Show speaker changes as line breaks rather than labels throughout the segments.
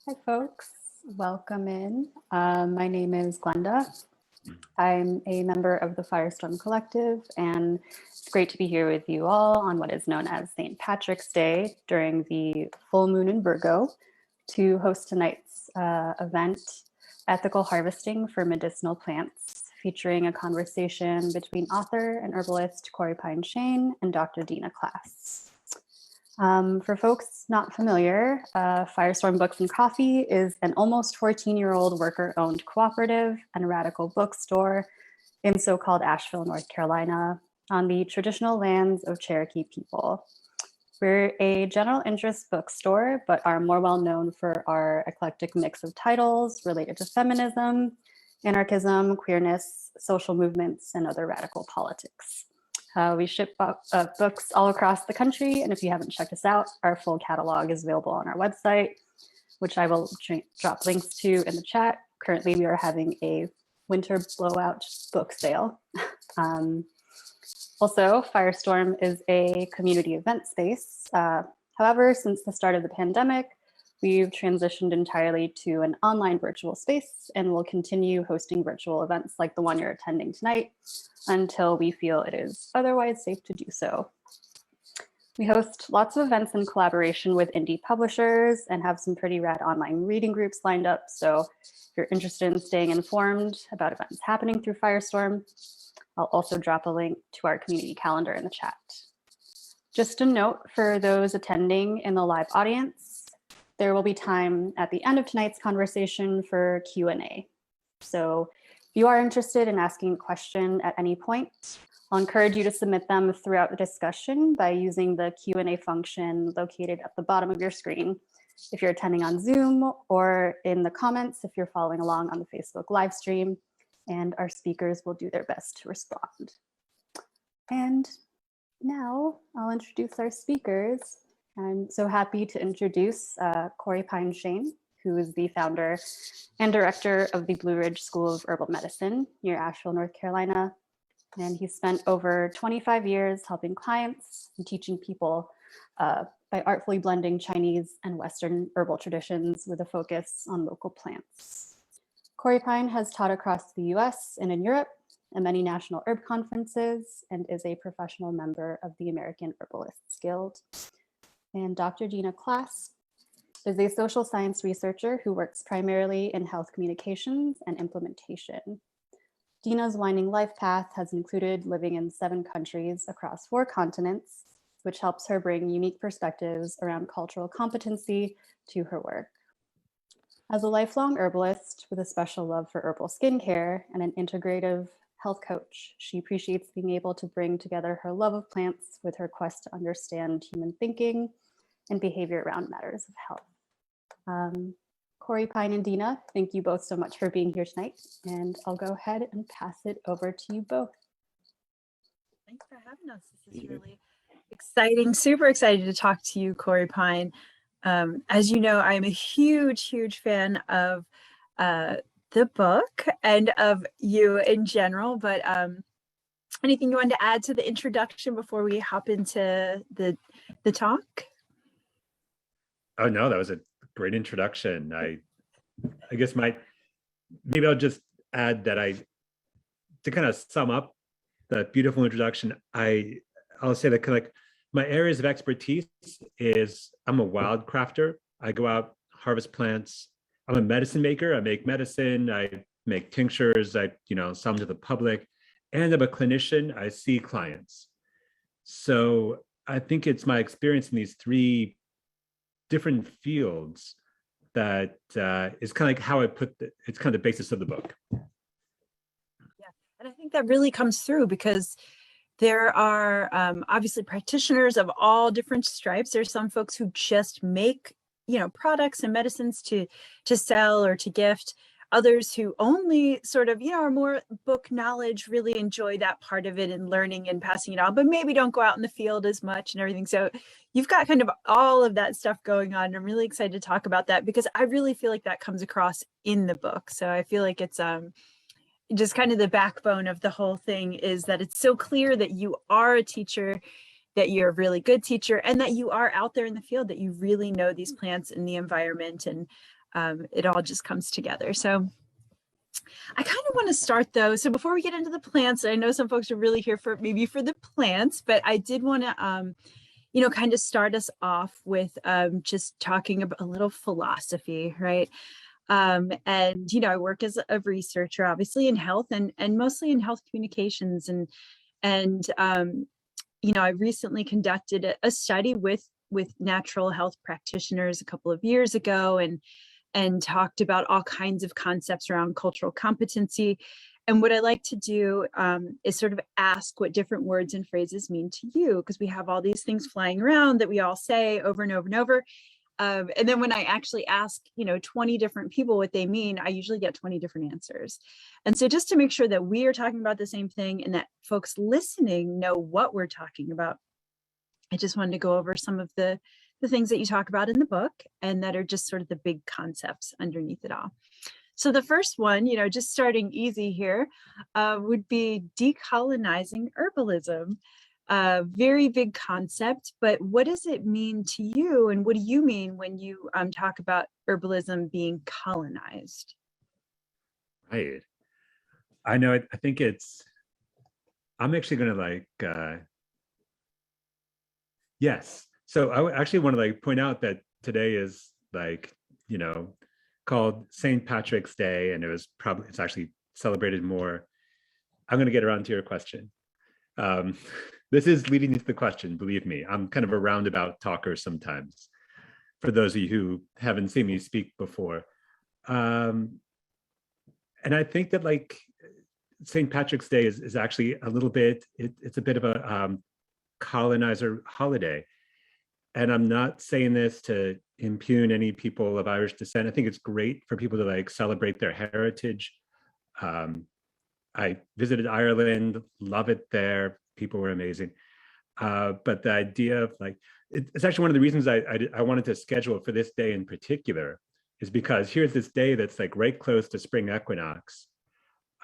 Hi, folks. Welcome in. My name is Glenda. I'm a member of the Firestorm Collective, and it's great to be here with you all on what is known as St. Patrick's Day during the full moon in Virgo to host tonight's event, Ethical Harvesting for Medicinal Plants, featuring a conversation between author and herbalist CoreyPine Shane and Dr. Deena Class. For folks not familiar, Firestorm Books and Coffee is an almost 14-year-old worker-owned cooperative and radical bookstore in so-called Asheville, North Carolina, on the traditional lands of Cherokee people. We're a general interest bookstore, but are more well known for our eclectic mix of titles related to feminism, anarchism, queerness, social movements, and other radical politics. We ship books all across the country, and if you haven't checked us out, our full catalog is available on our website, which I will drop links to in the chat. Currently, we are having a winter blowout book sale. Also, Firestorm is a community event space. However, since the start of the pandemic, we've transitioned entirely to an online virtual space and will continue hosting virtual events like the one you're attending tonight until we feel it is otherwise safe to do so. We host lots of events in collaboration with indie publishers and have some pretty rad online reading groups lined up. So if you're interested in staying informed about events happening through Firestorm, I'll also drop a link to our community calendar in the chat. Just a note for those attending in the live audience, there will be time at the end of tonight's conversation for Q&A. So if you are interested in asking a question at any point, I'll encourage you to submit them throughout the discussion by using the Q&A function located at the bottom of your screen if you're attending on Zoom, or in the comments if you're following along on the Facebook live stream, and our speakers will do their best to respond. And now I'll introduce our speakers. I'm so happy to introduce CoreyPine Shane, who is the founder and director of the Blue Ridge School of Herbal Medicine near Asheville, North Carolina. And he spent over 25 years helping clients and teaching people by artfully blending Chinese and Western herbal traditions with a focus on local plants. CoreyPine has taught across the US and in Europe at many national herb conferences and is a professional member of the American Herbalists Guild. And Dr. Deena Class is a social science researcher who works primarily in health communications and implementation. Deena's winding life path has included living in 7 countries across 4 continents, which helps her bring unique perspectives around cultural competency to her work. As a lifelong herbalist with a special love for herbal skincare and an integrative health coach, she appreciates being able to bring together her love of plants with her quest to understand human thinking and behavior around matters of health. CoreyPine and Deena, thank you both so much for being here tonight, and I'll go ahead and pass it over to you both.
Thanks for having us. This is really exciting, super excited to talk to you, CoreyPine. As you know, I'm a huge fan of the book and of you in general, but anything you wanted to add to the introduction before we hop into the talk?
Oh no, that was a great introduction. I guess maybe I'll just add that to kind of sum up that beautiful introduction, I'll say that kind of like my areas of expertise is I'm a wild crafter. I go out, harvest plants. I'm a medicine maker. I make medicine. I make tinctures. I sell them to the public. And I'm a clinician. I see clients. So I think it's my experience in these 3 different fields that is kind of like how it's kind of the basis of the book.
Yeah, and I think that really comes through because there are obviously practitioners of all different stripes. There's some folks who just make, products and medicines to sell or to gift. Others who only sort of, are more book knowledge, really enjoy that part of it and learning and passing it on, but maybe don't go out in the field as much and everything. So you've got kind of all of that stuff going on. I'm really excited to talk about that because I really feel like that comes across in the book. So I feel like it's just kind of the backbone of the whole thing is that it's so clear that you are a teacher, that you're a really good teacher, and that you are out there in the field, that you really know these plants and the environment. And it all just comes together. So I kind of want to start though. So before we get into the plants, I know some folks are really here for maybe for the plants, but I did want to, kind of start us off with just talking about a little philosophy, right? And, I work as a researcher, obviously in health and mostly in health communications. And I recently conducted a study with natural health practitioners a couple of years ago and talked about all kinds of concepts around cultural competency. And what I like to do is sort of ask what different words and phrases mean to you, because we have all these things flying around that we all say over and over and over. And then when I actually ask, 20 different people what they mean, I usually get 20 different answers. And so just to make sure that we are talking about the same thing and that folks listening know what we're talking about, I just wanted to go over some of the things that you talk about in the book and that are just sort of the big concepts underneath it all. So the first one, just starting easy here, would be decolonizing herbalism. Very big concept, but what does it mean to you? And what do you mean when you talk about herbalism being colonized?
Right. I know, I think I'm actually going to yes. So I actually want to point out that today is called St. Patrick's Day, and it's actually celebrated more. I'm going to get around to your question. This is leading into the question, believe me. I'm kind of a roundabout talker sometimes, for those of you who haven't seen me speak before. And I think that St. Patrick's Day is actually a little bit, it's a bit of a colonizer holiday. And I'm not saying this to impugn any people of Irish descent. I think it's great for people to celebrate their heritage. I visited Ireland, love it there. People were amazing. But the idea of it's actually one of the reasons I wanted to schedule for this day in particular is because here's this day that's right close to spring equinox.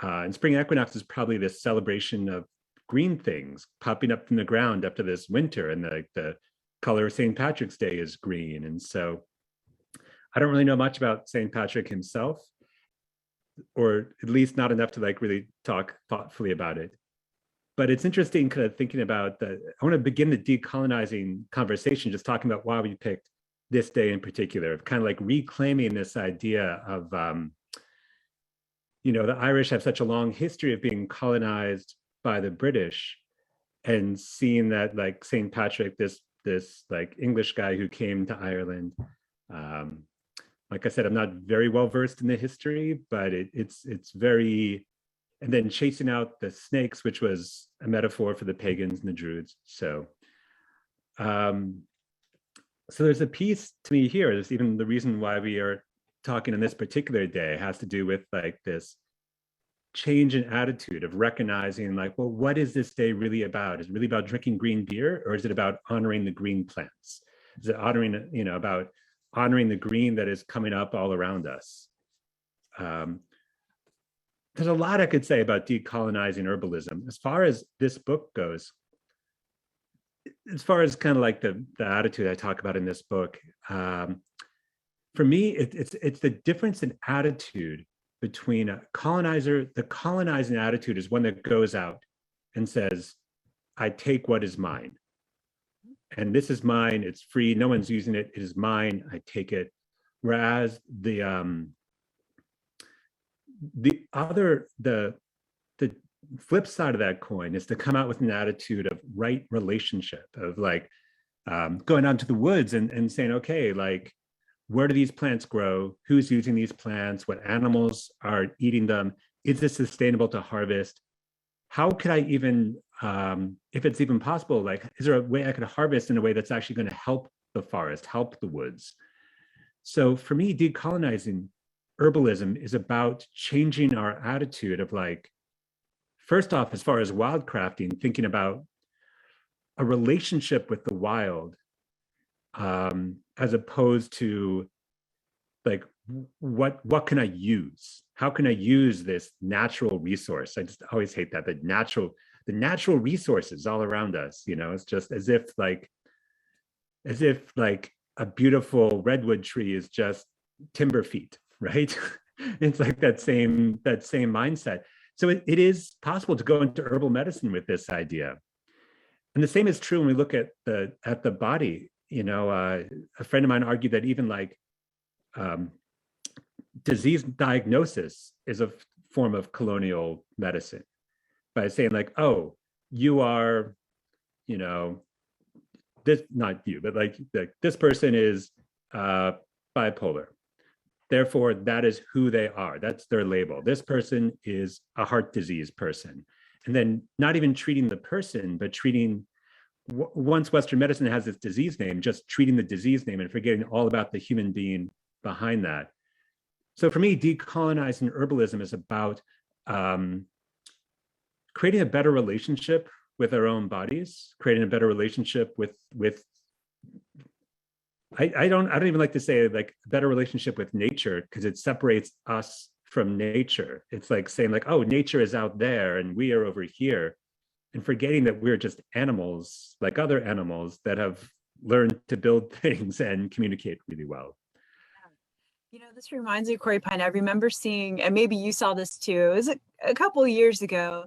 And spring equinox is probably this celebration of green things popping up from the ground after this winter, and the color of St. Patrick's Day is green. And so I don't really know much about St. Patrick himself, or at least not enough to really talk thoughtfully about it. But it's interesting kind of thinking about I want to begin the decolonizing conversation, just talking about why we picked this day in particular, of kind of reclaiming this idea of, the Irish have such a long history of being colonized by the British, and seeing that St. Patrick, this English guy who came to Ireland. Like I said, I'm not very well versed in the history, but it's very, and then chasing out the snakes, which was a metaphor for the pagans and the Druids. So, so there's a piece to me here. There's even the reason why we are talking on this particular day has to do with this change in attitude of recognizing well, what is this day really about? Is it really about drinking green beer, or is it about honoring the green plants? Is it honoring, about honoring the green that is coming up all around us? There's a lot I could say about decolonizing herbalism. As far as this book goes, as far as kind of the attitude I talk about in this book, for me, it's the difference in attitude between a colonizer. The colonizing attitude is one that goes out and says, I take what is mine. And this is mine, it's free, no one's using it, it is mine, I take it. Whereas the flip side of that coin is to come out with an attitude of right relationship, of going out to the woods and saying, okay, where do these plants grow? Who's using these plants? What animals are eating them? Is this sustainable to harvest? How could I even, if it's even possible, is there a way I could harvest in a way that's actually going to help the forest, help the woods? So for me, decolonizing herbalism is about changing our attitude of first off, as far as wildcrafting, thinking about a relationship with the wild, as opposed to what can I use? How can I use this natural resource? I just always hate that, the natural resources all around us, it's just as if a beautiful redwood tree is just timber feet, right? It's like that same mindset. So it is possible to go into herbal medicine with this idea. And the same is true when we look at the body. You know, a friend of mine argued that even like disease diagnosis is a form of colonial medicine by saying like, oh, you are, you know, this, not you, but like this person is bipolar. Therefore, that is who they are. That's their label. This person is a heart disease person. And then not even treating the person, but treating, once Western medicine has its disease name, just treating the disease name and forgetting all about the human being behind that. So for me, decolonizing herbalism is about creating a better relationship with our own bodies, creating a better relationship with I don't even like to say like a better relationship with nature, because it separates us from nature. It's like saying like, oh, nature is out there and we are over here, and forgetting that we're just animals like other animals that have learned to build things and communicate really well.
You know, this reminds me of CoreyPine. I remember seeing, and maybe you saw this too, it was a couple of years ago,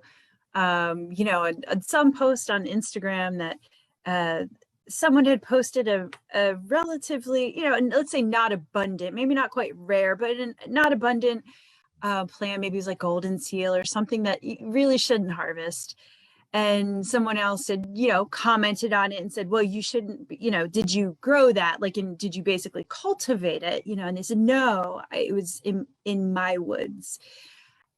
you know, some post on Instagram that someone had posted a relatively, you know, and let's say not abundant, maybe not quite rare, but not abundant plant, maybe it was like golden seal or something that you really shouldn't harvest. And someone else had, you know, commented on it and said, well, you shouldn't, you know, did you grow that? Like, did you basically cultivate it? You know, and they said, no, it was in my woods.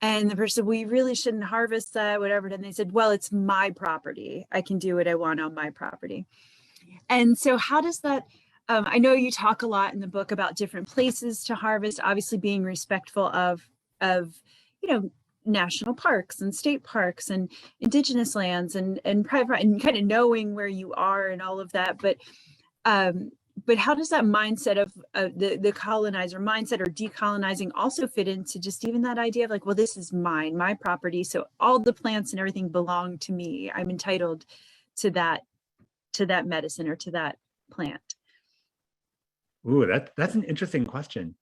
And the person said, well, you really shouldn't harvest that, whatever. And they said, well, it's my property. I can do what I want on my property. And so how does that, I know you talk a lot in the book about different places to harvest, obviously being respectful of, you know, national parks and state parks and indigenous lands and private, and kind of knowing where you are and all of that. But how does that mindset of the colonizer mindset or decolonizing also fit into just even that idea of like, well, this is mine, my property. So all the plants and everything belong to me. I'm entitled to that medicine or to that plant.
Ooh, that's an interesting question.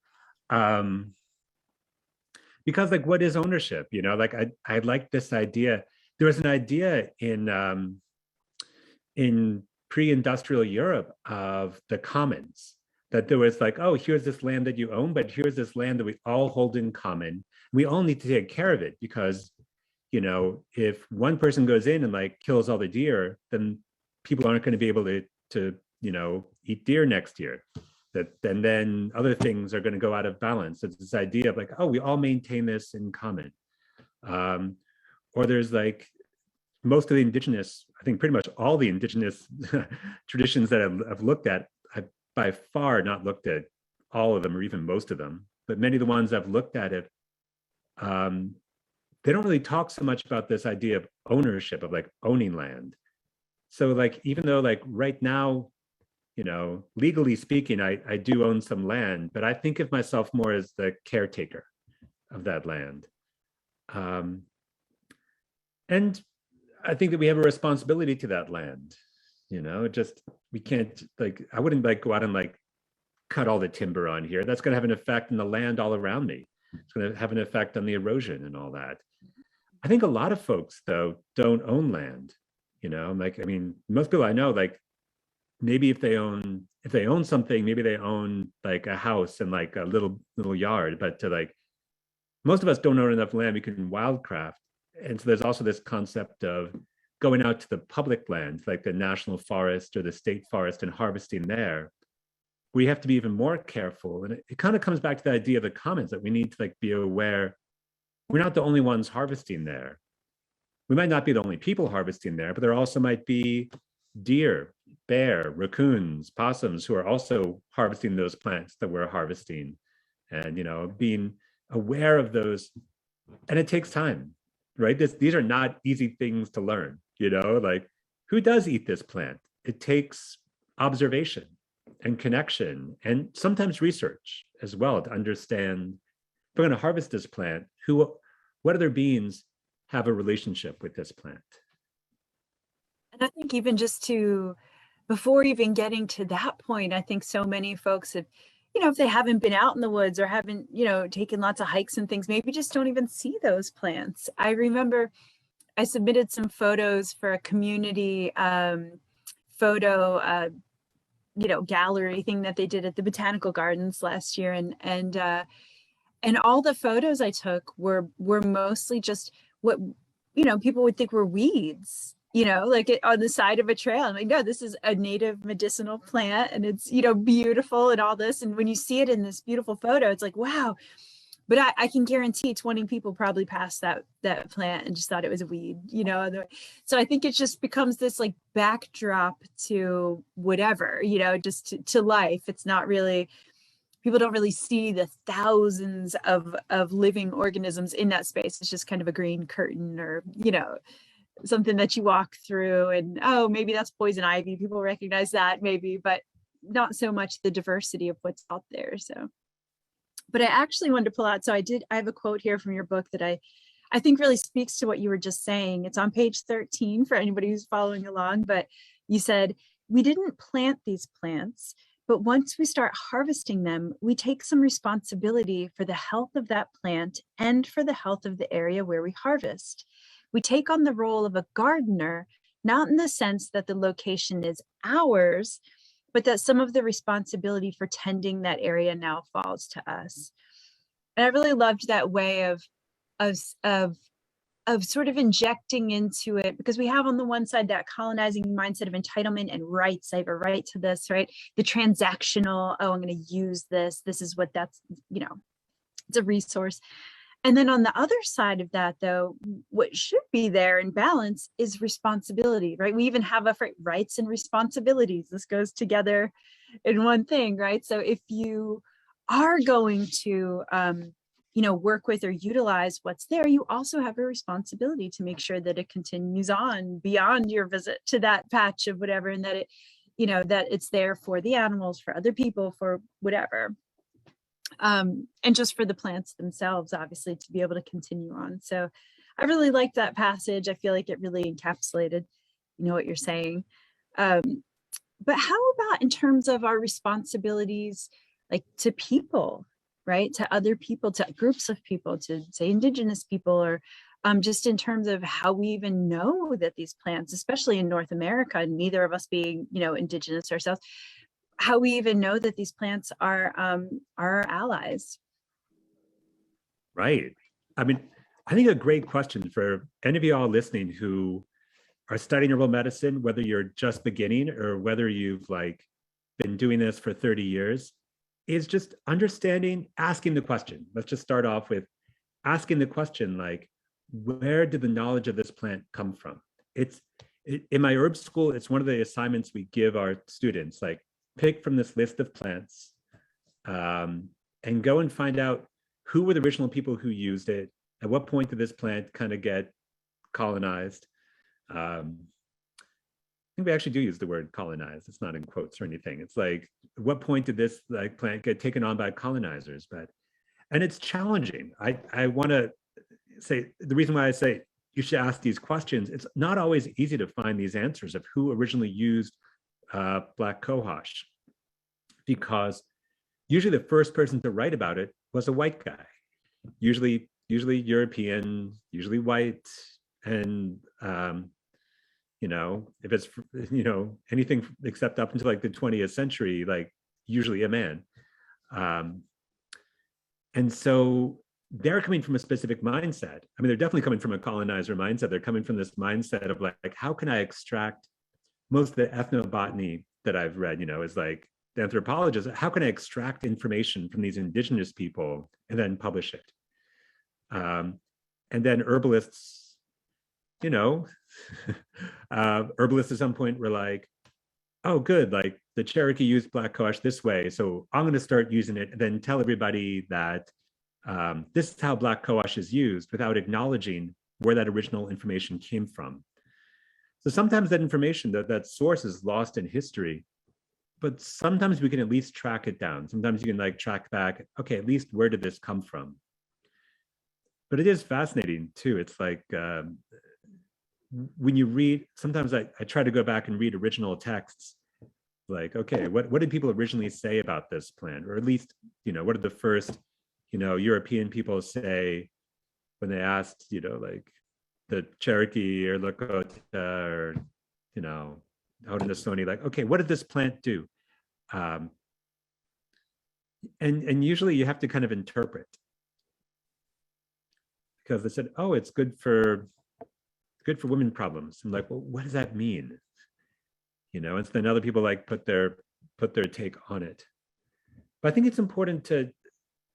Because like, what is ownership? You know, like I like this idea. There was an idea in pre-industrial Europe of the commons, that there was like, oh, here's this land that you own, but here's this land that we all hold in common. We all need to take care of it because, you know, if one person goes in and like kills all the deer, then people aren't going to be able to you know, eat deer next year. And then other things are going to go out of balance. It's this idea of like, oh, we all maintain this in common. Or there's like most of the indigenous, I think pretty much all the indigenous traditions that I've looked at, I've by far not looked at all of them or even most of them, but many of the ones I've looked at it, they don't really talk so much about this idea of ownership, of like owning land. So like, even though like right now, you know, legally speaking, I do own some land, but I think of myself more as the caretaker of that land. And I think that we have a responsibility to that land. You know, just, we can't like, I wouldn't like go out and like cut all the timber on here. That's going to have an effect on the land all around me. It's going to have an effect on the erosion and all that. I think a lot of folks though don't own land. You know, like, I mean, most people I know, like, maybe if they own something, maybe they own like a house and like a little yard, but to like, most of us don't own enough land we can wildcraft. And so there's also this concept of going out to the public lands, like the national forest or the state forest, and harvesting there. We have to be even more careful. And it kind of comes back to the idea of the commons, that we need to like be aware we're not the only ones harvesting there. We might not be the only people harvesting there, but there also might be deer, bear, raccoons, possums who are also harvesting those plants that we're harvesting. And, you know, being aware of those. And it takes time, right? These are not easy things to learn, you know, like, who does eat this plant? It takes observation and connection and sometimes research as well to understand, if we're going to harvest this plant, what other beings have a relationship with this plant.
And I think even just before even getting to that point, I think so many folks have, if they haven't been out in the woods or haven't, taken lots of hikes and things, maybe just don't even see those plants. I remember I submitted some photos for a community photo, gallery thing that they did at the Botanical Gardens last year. And all the photos I took were mostly just what, people would think were weeds, like on the side of a trail. I'm like, no, this is a native medicinal plant and it's, beautiful and all this. And when you see it in this beautiful photo, it's like, wow. But I can guarantee 20 people probably passed that plant and just thought it was a weed, So I think it just becomes this like backdrop to whatever, just to life. It's not really, people don't really see the thousands of living organisms in that space. It's just kind of a green curtain or, something that you walk through and, oh, maybe that's poison ivy. People recognize that maybe, but not so much the diversity of what's out there. So. But I actually wanted to pull out, I have a quote here from your book that I think really speaks to what you were just saying. It's on page 13 for anybody who's following along, but you said, we didn't plant these plants, but once we start harvesting them, we take some responsibility for the health of that plant and for the health of the area where we harvest. We take on the role of a gardener, not in the sense that the location is ours, but that some of the responsibility for tending that area now falls to us. And I really loved that way of sort of injecting into it, because we have on the one side that colonizing mindset of entitlement and rights. I have a right to this, right? The transactional, oh, I'm going to use this. This is what that's, it's a resource. And then on the other side of that, though, what should be there in balance is responsibility, right? We even have a phrase, rights and responsibilities. This goes together in one thing, right? So if you are going to, work with or utilize what's there, you also have a responsibility to make sure that it continues on beyond your visit to that patch of whatever, and that it, that it's there for the animals, for other people, for whatever. And just for the plants themselves, obviously, to be able to continue on. So I really like that passage. I feel like it really encapsulated, what you're saying. But how about in terms of our responsibilities, like to people, right? To other people, to groups of people, to say Indigenous people, or just in terms of how we even know that these plants, especially in North America, neither of us being, Indigenous ourselves, how we even know that these plants are our allies.
Right. I mean, I think a great question for any of you all listening who are studying herbal medicine, whether you're just beginning or whether you've been doing this for 30 years, is just understanding, asking the question. Let's just start off with asking the question, where did the knowledge of this plant come from? In my herb school, it's one of the assignments we give our students, pick from this list of plants and go and find out who were the original people who used it. At what point did this plant kind of get colonized? I think we actually do use the word colonized. It's not in quotes or anything. It's at what point did this plant get taken on by colonizers? And it's challenging. I want to say, the reason why I say you should ask these questions, it's not always easy to find these answers of who originally used black cohosh, because usually the first person to write about it was a white guy, usually European, usually white, and if it's anything except up until the 20th century, usually a man, and so they're coming from a specific mindset. I mean, they're definitely coming from a colonizer mindset. They're coming from this mindset of how can I extract most of the ethnobotany that I've read, is the anthropologist, how can I extract information from these indigenous people and then publish it? And then herbalists, herbalists at some point were oh, good, the Cherokee used black cohosh this way, so I'm going to start using it and then tell everybody that this is how black cohosh is used, without acknowledging where that original information came from. So sometimes that information, that source is lost in history, but sometimes we can at least track it down. Sometimes you can track back, okay, at least where did this come from? But it is fascinating too. It's when you read, sometimes I try to go back and read original texts, Like, okay, what did people originally say about this plant? Or at least, what did the first, European people say when they asked, like the Cherokee or Lakota or, Haudenosaunee, like, okay, what did this plant do? And usually you have to kind of interpret, because they said, oh, it's good for women problems. I'm like, well, what does that mean? And so then other people like put their take on it. But I think it's important to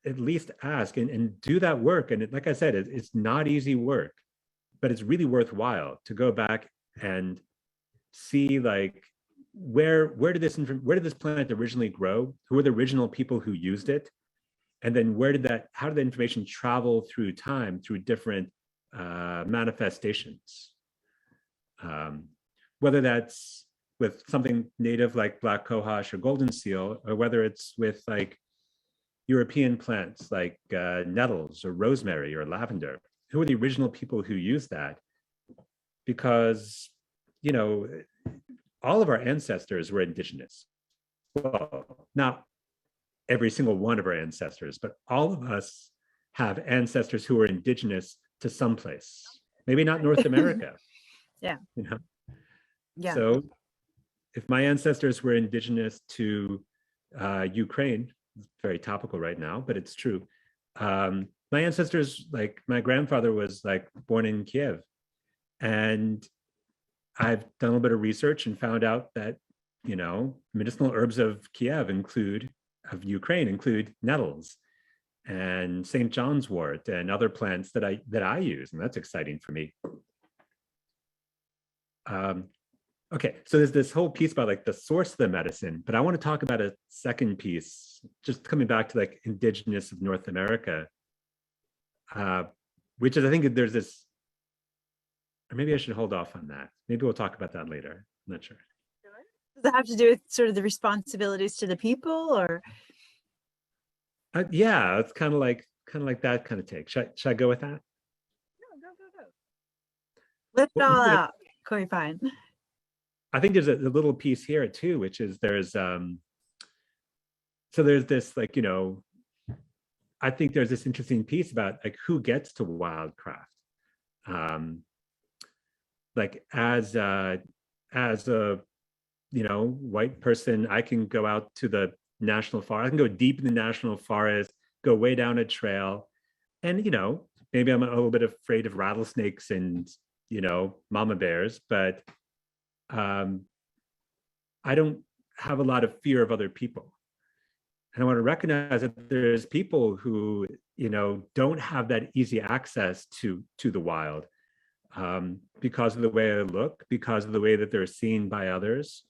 at least ask and do that work. And like I said, it's not easy work, but it's really worthwhile to go back and see, like, where did this plant originally grow? Who were the original people who used it? And then how did the information travel through time, through different manifestations? Whether that's with something native like black cohosh or golden seal, or whether it's with like European plants like nettles or rosemary or lavender. Who are the original people who used that? Because, all of our ancestors were indigenous. Well, not every single one of our ancestors, but all of us have ancestors who are indigenous to some place. Maybe not North America.
Yeah. Yeah.
So if my ancestors were indigenous to Ukraine, it's very topical right now, but it's true. My ancestors, like my grandfather was like born in Kiev, and I've done a little bit of research and found out that, medicinal herbs of Ukraine include nettles and St. John's wort and other plants that I use, and that's exciting for me. Okay, so there's this whole piece about like the source of the medicine, but I want to talk about a second piece, just coming back to like indigenous of North America, which is, I think there's this, or maybe I should hold off on that. Maybe we'll talk about that later. I'm not sure.
Does that have to do with sort of the responsibilities to the people, or?
Yeah, it's kind of like that kind of take. Should I go with that?
No, go. Lift it all out, CoreyPine.
I think there's a little piece here too, which is there's this, like, I think there's this interesting piece about like who gets to wildcraft. Like as a white person, I can go out to the national forest. I can go deep in the national forest, go way down a trail, and maybe I'm a little bit afraid of rattlesnakes and mama bears, but I don't have a lot of fear of other people. And I want to recognize that there's people who don't have that easy access to the wild, because of the way they look, because of the way that they're seen by others.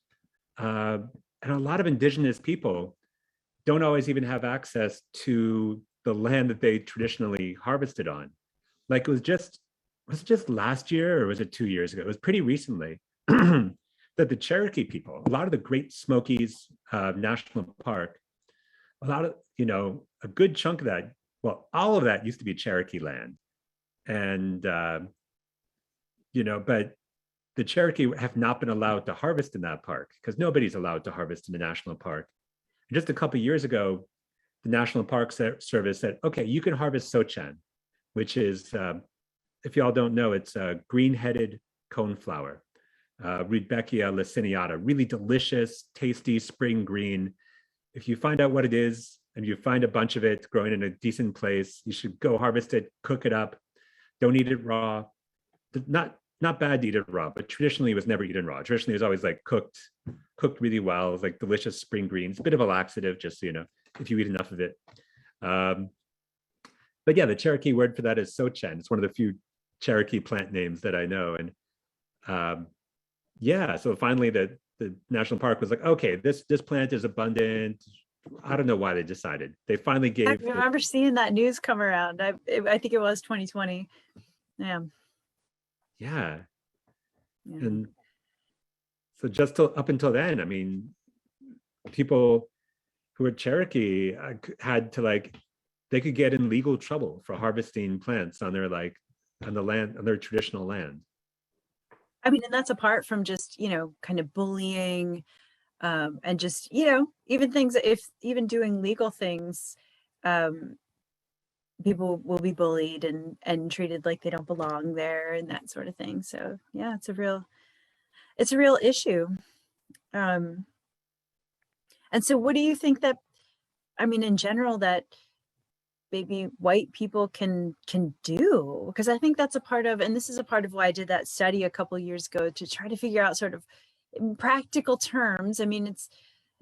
And a lot of indigenous people don't always even have access to the land that they traditionally harvested on. Like was it just last year, or was it 2 years ago? It was pretty recently that the Cherokee people, a lot of the Great Smokies National Park, a lot of, a good chunk of that, well, all of that used to be Cherokee land. And, but the Cherokee have not been allowed to harvest in that park because nobody's allowed to harvest in the national park. And just a couple of years ago, the National Park Service said, okay, you can harvest sochan, which is, if y'all don't know, it's a green-headed coneflower, Rudbeckia laciniata, really delicious, tasty spring green. If you find out what it is and you find a bunch of it growing in a decent place, you should go harvest it, cook it up. Don't eat it raw. Not bad to eat it raw, but traditionally it was never eaten raw. Traditionally it was always like cooked really well. It was like delicious spring greens, a bit of a laxative, just so you know, if you eat enough of it. But yeah, the Cherokee word for that is sochan. It's one of the few Cherokee plant names that I know. And yeah, so finally the national park was like, okay, this plant is abundant. I don't know why they decided. They finally gave.
I remember seeing that news come around. I think it was 2020. Yeah.
Yeah. And so just up until then, I mean, people who were Cherokee had to they could get in legal trouble for harvesting plants on their on the land, on their traditional land.
I mean, and that's apart from just, kind of bullying And just, you know, even things, if even doing legal things, people will be bullied and treated like they don't belong there and that sort of thing. So yeah, it's a real issue. And so what do you think that, I mean, in general, that maybe white people can do? Because I think that's a part of, and this is a part of why I did that study a couple of years ago, to try to figure out sort of in practical terms. I mean,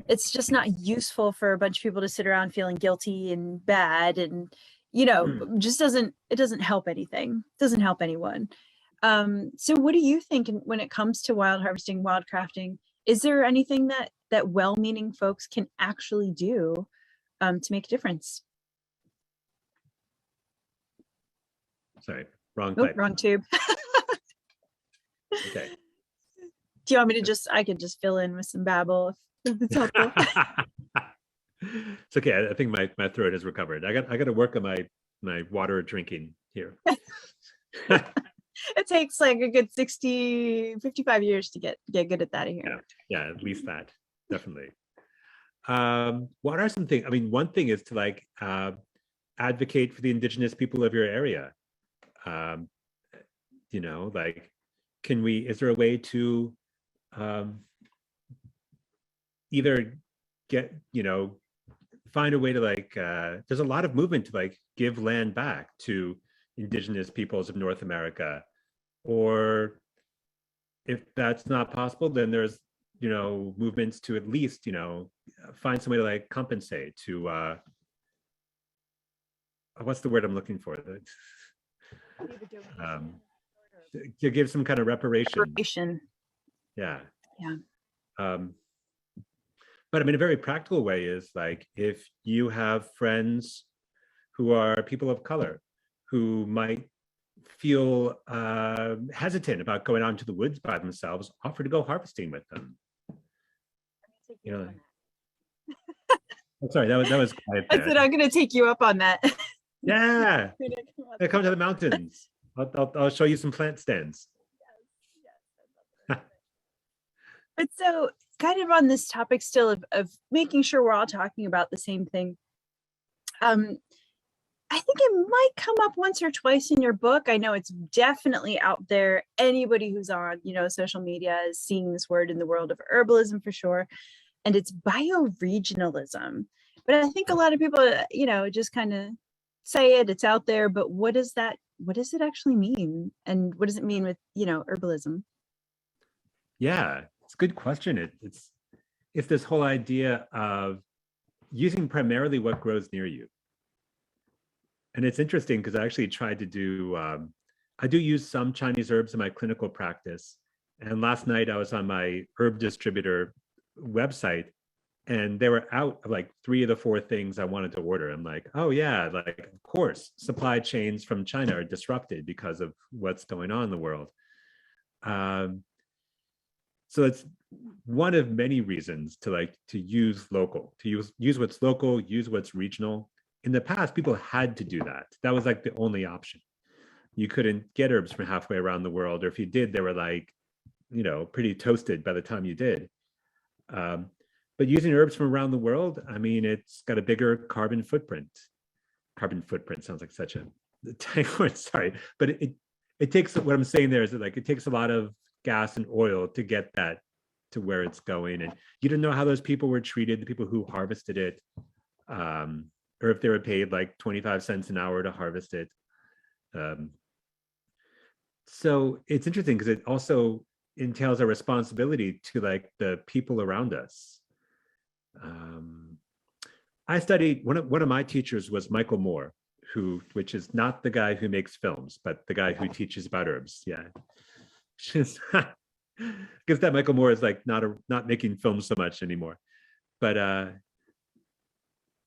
it's just not useful for a bunch of people to sit around feeling guilty and bad, and you know, just doesn't help anything. It doesn't help anyone. So what do you think when it comes to wild harvesting, wild crafting? Is there anything that well-meaning folks can actually do to make a difference?
Sorry, wrong
Oh,
pipe.
wrong tube.
Okay.
Do you want me to I could just fill in with some babble if it's helpful?
It's okay. I think my throat has recovered. I got to work on my water drinking here.
It takes like a good 55 years to get good at that here.
Yeah, at least that, definitely. What are some things? I mean, one thing is to like advocate for the indigenous people of your area. You know, like, is there a way to either get, you know, find a way to like, there's a lot of movement to like give land back to indigenous peoples of North America, or if that's not possible, then there's, you know, movements to at least, you know, find some way to like compensate, to what's the word I'm looking for? To give some kind of reparation. Yeah. But I mean, a very practical way is like, if you have friends who are people of color who might feel hesitant about going out into the woods by themselves, offer to go harvesting with them. You know, oh, sorry, that was quiet there.
I said I'm going to take you up on that.
Yeah, come to the mountains. I'll show you some plant stands.
But so, kind of on this topic still of making sure we're all talking about the same thing. I think it might come up once or twice in your book. I know it's definitely out there. Anybody who's on, you know, social media is seeing this word in the world of herbalism for sure. And it's bioregionalism. But I think a lot of people, you know, just kind of say it's out there, but what does it actually mean? And what does it mean with, you know, herbalism?
Yeah, it's a good question. It's this whole idea of using primarily what grows near you. And it's interesting because I actually tried to do, I do use some Chinese herbs in my clinical practice. And last night I was on my herb distributor website, and they were out of like 3 of the 4 things I wanted to order. I'm like, oh yeah, like, of course, supply chains from China are disrupted because of what's going on in the world. So it's one of many reasons to use local, to use what's local, use what's regional. In the past, people had to do that. That was like the only option. You couldn't get herbs from halfway around the world, or if you did, they were like, you know, pretty toasted by the time you did. But using herbs from around the world, I mean, it's got a bigger carbon footprint. Carbon footprint sounds like such a tank word, sorry. But it takes, what I'm saying there is that like, it takes a lot of gas and oil to get that to where it's going. And you don't know how those people were treated, the people who harvested it, or if they were paid like 25 cents an hour to harvest it. So it's interesting because it also entails a responsibility to like the people around us. I studied, one of my teachers was Michael Moore, which is not the guy who makes films, but the guy who teaches about herbs. Yeah. Because that Michael Moore is like not making films so much anymore. But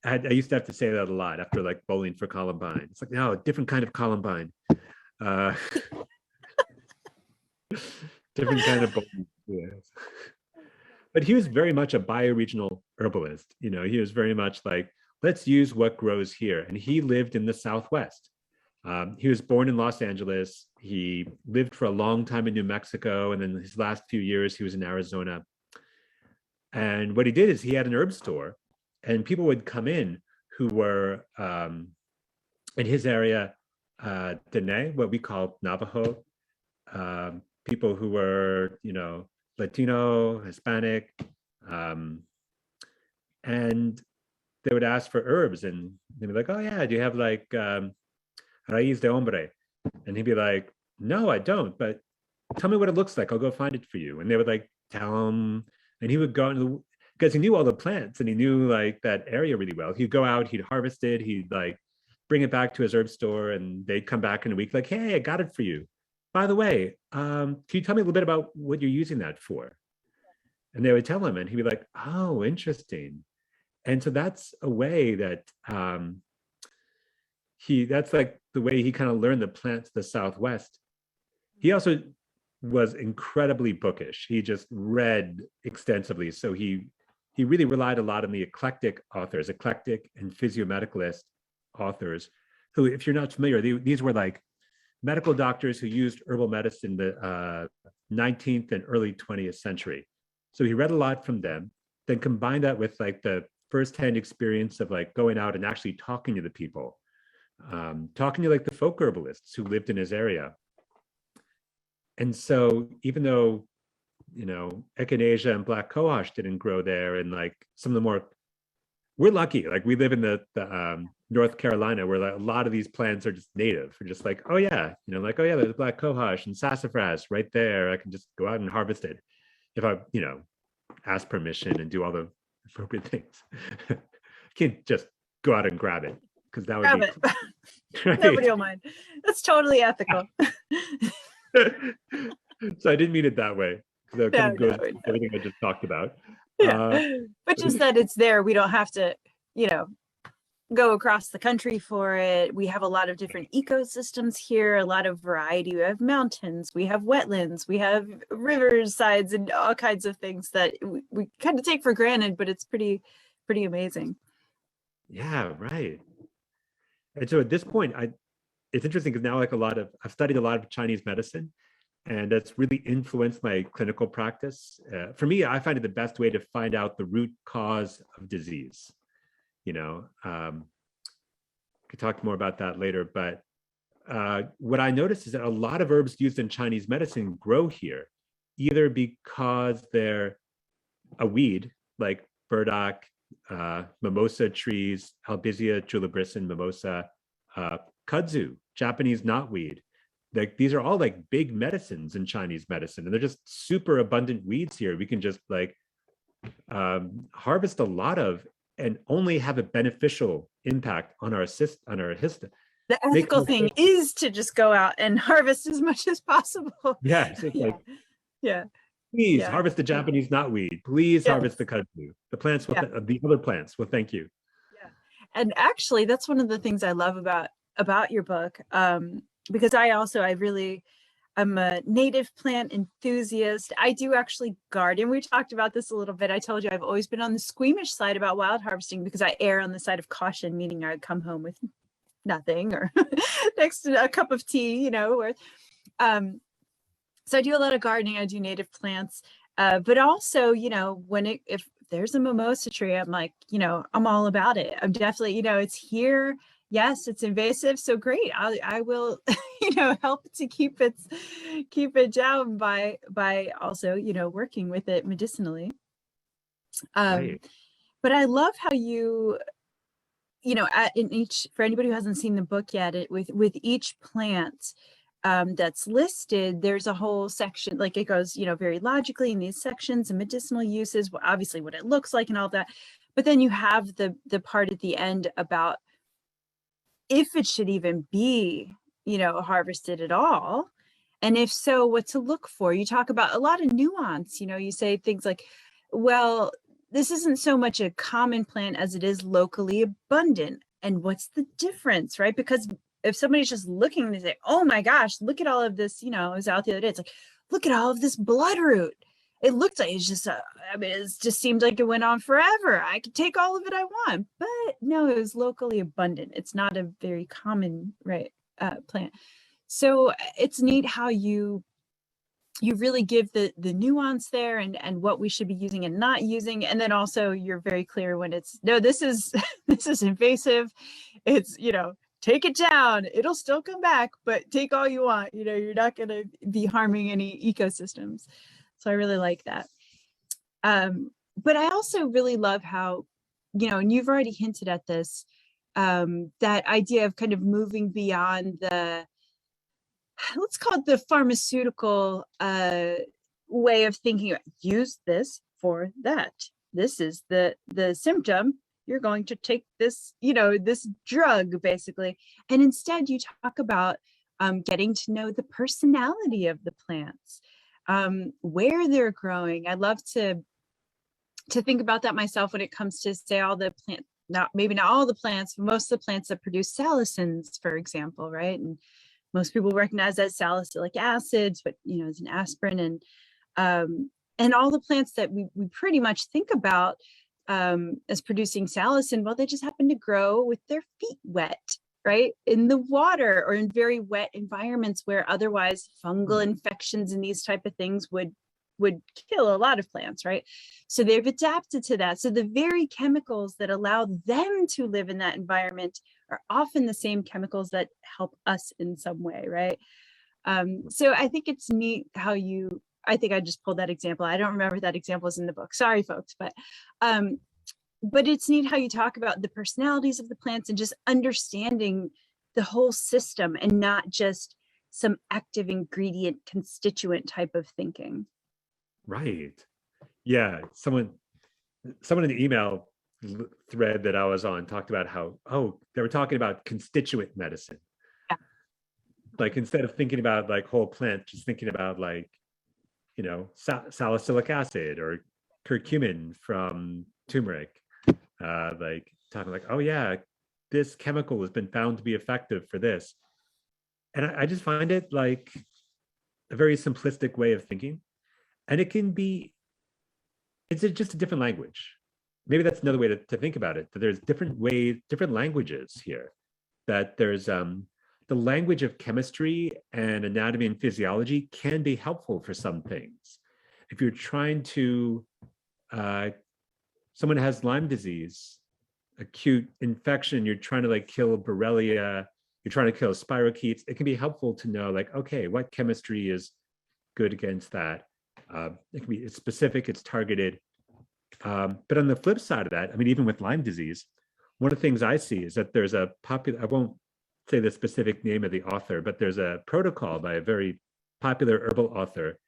I used to have to say that a lot after like bowling for Columbine. It's like, no, different kind of Columbine. Different kind of bowling. Yes. But he was very much a bioregional herbalist. You know, he was very much like, let's use what grows here. And he lived in the Southwest. He was born in Los Angeles. He lived for a long time in New Mexico. And then his last few years, he was in Arizona. And what he did is he had an herb store, and people would come in who were in his area, Dene, what we call Navajo, people who were, Latino, Hispanic, and they would ask for herbs, and they'd be like, "Oh yeah, do you have like raíz de hombre?" And he'd be like, "No, I don't, but tell me what it looks like. I'll go find it for you." And they would like tell him, and he would go into because he knew all the plants and he knew like that area really well. He'd go out, he'd harvest it, he'd like bring it back to his herb store, and they'd come back in a week like, "Hey, I got it for you. By the way, can you tell me a little bit about what you're using that for?" And they would tell him, and he'd be like, "Oh, interesting." And so that's a way that that's like the way he kind of learned the plants of the Southwest. He also was incredibly bookish. He just read extensively. So he really relied a lot on the eclectic authors, eclectic and physiomedicalist authors, who, if you're not familiar, these were like medical doctors who used herbal medicine in the 19th and early 20th century. So he read a lot from them, then combined that with like the firsthand experience of like going out and actually talking to the people, talking to like the folk herbalists who lived in his area. And so even though, echinacea and black cohosh didn't grow there, and like some of the more, we're lucky, like we live in the North Carolina, where like a lot of these plants are just native. We're just like, oh yeah, like, oh yeah, there's black cohosh and sassafras right there. I can just go out and harvest it if I, ask permission and do all the appropriate things. Can't just go out and grab it, because that would
Grab
be
it.
right?
Nobody will mind. That's totally ethical.
So I didn't mean it that way, because that kind of goes with everything I just talked about.
Yeah. But just that it's there, we don't have to, go across the country for it. We have a lot of different ecosystems here, a lot of variety. We have mountains, we have wetlands, we have rivers sides, and all kinds of things that we kind of take for granted, but it's pretty amazing.
Yeah, right. And so at this point, it's interesting because now like I've studied a lot of Chinese medicine, and that's really influenced my clinical practice. For me, I find it the best way to find out the root cause of disease. Could talk more about that later, but what I noticed is that a lot of herbs used in Chinese medicine grow here, either because they're a weed like burdock, mimosa trees, Albizia julibrissin mimosa, kudzu, Japanese knotweed. Like these are all like big medicines in Chinese medicine, and they're just super abundant weeds here. We can just like harvest a lot of, and only have a beneficial impact on our history.
The ethical thing is to just go out and harvest as much as possible.
Yes, it's like,
yeah.
Please harvest the Japanese knotweed. Please harvest the kudzu. The plants will, the other plants will thank you.
Yeah, and actually, that's one of the things I love about your book, because I'm a native plant enthusiast. I do actually garden. We talked about this a little bit. I told you I've always been on the squeamish side about wild harvesting, because I err on the side of caution, meaning I'd come home with nothing or next to a cup of tea, or so I do a lot of gardening. I do native plants, but also, if there's a mimosa tree, I'm like, I'm all about it. I'm definitely, it's here. Yes, it's invasive. So great. I will, help to keep it down by also, working with it medicinally.
Right.
But I love how you, for anybody who hasn't seen the book yet, with each plant that's listed, there's a whole section, like it goes, very logically in these sections and medicinal uses, obviously what it looks like and all that. But then you have the part at the end about if it should even be, harvested at all. And if so, what to look for. You talk about a lot of nuance, you say things like, well, this isn't so much a common plant as it is locally abundant. And what's the difference, right? Because if somebody's just looking and they say, oh my gosh, look at all of this, I was out the other day, it's like, look at all of this bloodroot. It looked like it's just, it just seemed like it went on forever. I could take all of it I want, but no, it was locally abundant. It's not a very common, plant. So it's neat how you you really give the nuance there and what we should be using and not using. And then also you're very clear when it's, no, this is, this is invasive. It's, you know, take it down. It'll still come back, but take all you want. You know, you're not going to be harming any ecosystems. So I really like that. But I also really love how, you know, and you've already hinted at this, that idea of kind of moving beyond the, let's call it the pharmaceutical way of thinking. Use this for that. This is the symptom. You're going to take this, you know, this drug basically. And instead you talk about getting to know the personality of the plants, where they're growing. I love to think about that myself when it comes to, say, all the plant, maybe not all the plants, but most of the plants that produce salicins, for example, right? And most people recognize that salicylic acids, but, you know, as an aspirin, and all the plants that we pretty much think about as producing salicin, well, they just happen to grow with their feet wet, right? In the water or in very wet environments where otherwise fungal infections and these type of things would kill a lot of plants, right? So they've adapted to that. So the very chemicals that allow them to live in that environment are often the same chemicals that help us in some way, right? So I think it's neat how I think I just pulled that example. I don't remember if that example is in the book. Sorry, folks, but it's neat how you talk about the personalities of the plants and just understanding the whole system and not just some active ingredient constituent type of thinking.
Right. Yeah. Someone in the email thread that I was on talked about how, they were talking about constituent medicine.
Yeah.
Like, instead of thinking about like whole plant, just thinking about like, you know, salicylic acid or curcumin from turmeric, like talking like, oh yeah, this chemical has been found to be effective for this. And I just find it like a very simplistic way of thinking. And it can be, it's just a different language. Maybe that's another way to think about it, that there's different languages here, that there's the language of chemistry and anatomy and physiology can be helpful for some things. If you're trying to, someone has Lyme disease, acute infection, you're trying to like kill Borrelia, you're trying to kill spirochetes, it can be helpful to know like, okay, what chemistry is good against that? It can be, it's specific, it's targeted. But on the flip side of that, I mean, even with Lyme disease, one of the things I see is that there's a popular, I won't say the specific name of the author, but there's a protocol by a very popular herbal author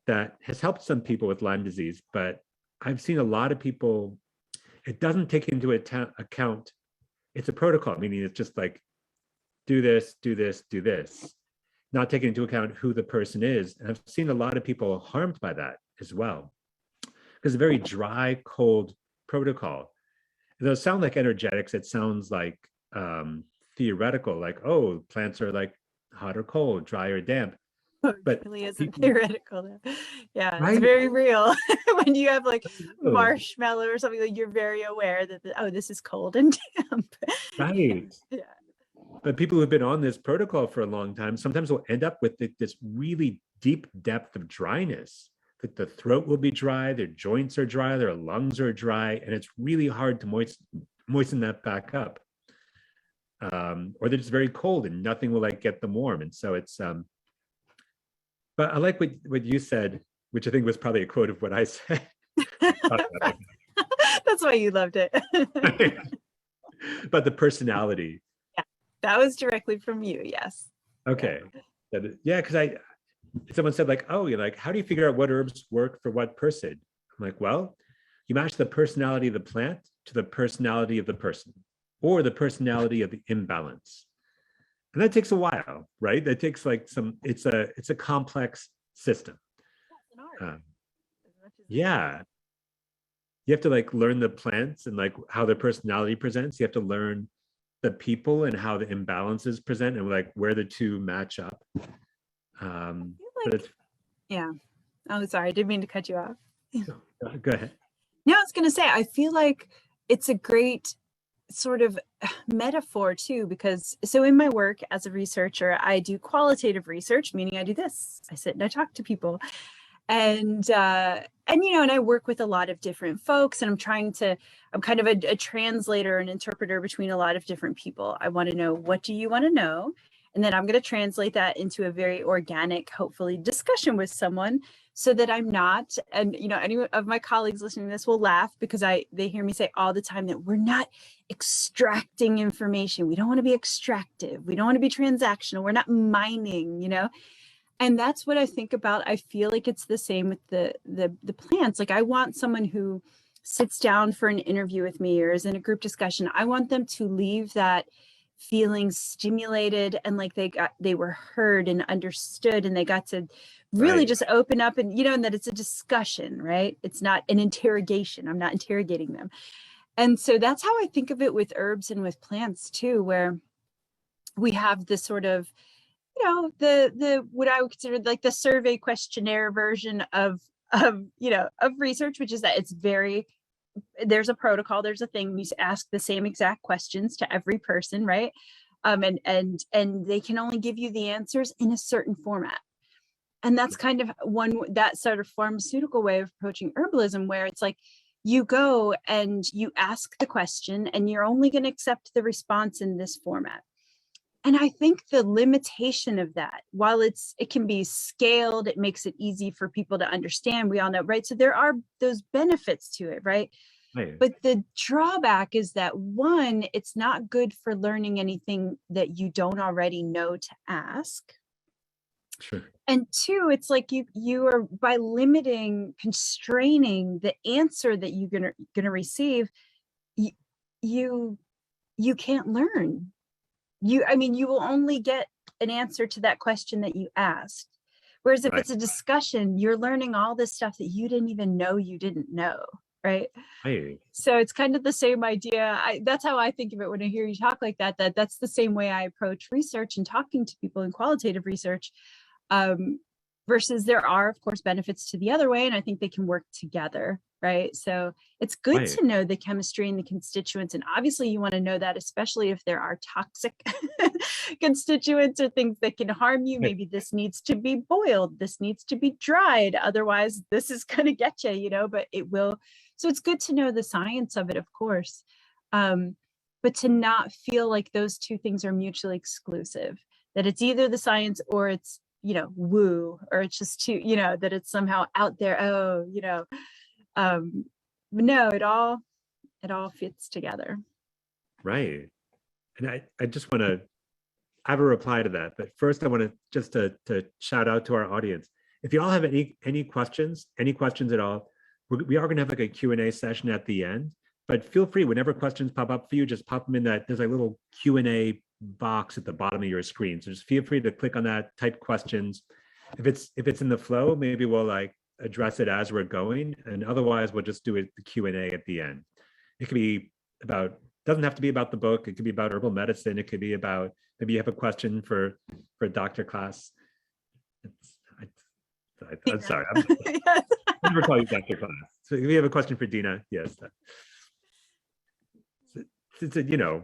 that has helped some people with Lyme disease, but I've seen a lot of people, it doesn't take into account, it's a protocol, meaning it's just like, do this, do this, do this, not taking into account who the person is. And I've seen a lot of people harmed by that as well, because a very dry, cold protocol. Those sound like energetics. It sounds like theoretical, like, oh, plants are like hot or cold, dry or damp. But
it really isn't theoretical. Yeah,
right?
It's very real. When you have like marshmallow or something, like, you're very aware that, this is cold and damp.
Right.
Yeah.
But people who've been on this protocol for a long time sometimes will end up with this really deep depth of dryness. That the throat will be dry, their joints are dry, their lungs are dry, and it's really hard to moisten that back up. Or they're just very cold and nothing will like get them warm. And so it's, but I like what you said, which I think was probably a quote of what I said.
That's why you loved it.
But the personality.
Yeah, that was directly from you. Yes.
Okay. Yeah, because someone said like, oh, you're like, how do you figure out what herbs work for what person? I'm like, well, you match the personality of the plant to the personality of the person, or the personality of the imbalance. And that takes a while, right? That takes like it's a complex system. Yeah. You have to like learn the plants and like how their personality presents. You have to learn the people and how the imbalances present and like where the two match up.
Yeah. Oh, sorry. I didn't mean to cut you off.
Go ahead.
No, I was going to say, I feel like it's a great sort of metaphor too, because so in my work as a researcher, I do qualitative research, meaning I do this. I sit and I talk to people. And I work with a lot of different folks, and I'm kind of a translator and interpreter between a lot of different people. I want to know, what do you want to know? And then I'm going to translate that into a very organic, hopefully, discussion with someone, so that I'm not, and any of my colleagues listening to this will laugh, because they hear me say all the time that we're not extracting information. We don't want to be extractive. We don't want to be transactional. We're not mining, And that's what I think about. I feel like it's the same with the plants. Like, I want someone who sits down for an interview with me or is in a group discussion. I want them to leave that feeling stimulated and like they were heard and understood, and they got to really just open up, and and that it's a discussion, right? It's not an interrogation. I'm not interrogating them. And so that's how I think of it with herbs and with plants too, where we have this sort of the what I would consider like the survey questionnaire version of research, which is that there's a protocol, there's a thing, we ask the same exact questions to every person, right? And they can only give you the answers in a certain format. And that's kind of that sort of pharmaceutical way of approaching herbalism, where it's like you go and you ask the question and you're only going to accept the response in this format. And I think the limitation of that, while it can be scaled, it makes it easy for people to understand. We all know, right? So there are those benefits to it, right? But the drawback is that, one, it's not good for learning anything that you don't already know to ask.
Sure.
And two, it's like you are, by constraining the answer that you're gonna receive, you can't learn. You will only get an answer to that question that you asked. Whereas if it's a discussion, you're learning all this stuff that you didn't even know you didn't know, right? So it's kind of the same idea. That's how I think of it when I hear you talk like that. That's the same way I approach research and talking to people in qualitative research. Versus there are, of course, benefits to the other way, and I think they can work together, right? So it's good to know the chemistry and the constituents, and obviously you want to know that, especially if there are toxic constituents or things that can harm you. Maybe this needs to be boiled, this needs to be dried, otherwise this is going to get you, but it will. So it's good to know the science of it, of course, but to not feel like those two things are mutually exclusive, that it's either the science or it's woo, or it's just too, that it's somehow out there. No, it all fits together.
Right. And I just want to have a reply to that. But first I want to shout out to our audience. If you all have any questions at all, we are going to have like a Q&A session at the end, but feel free, whenever questions pop up for you, just pop them in that. There's a little Q&A box at the bottom of your screen. So just feel free to click on that, type questions. If it's in the flow, maybe we'll like address it as we're going, and otherwise we'll just do the Q&A at the end. It could be doesn't have to be about the book. It could be about herbal medicine. It could be about, maybe you have a question for Dr. Class. I'm sorry. I never call you Dr. Class. So if you have a question for Deena, yes. It's the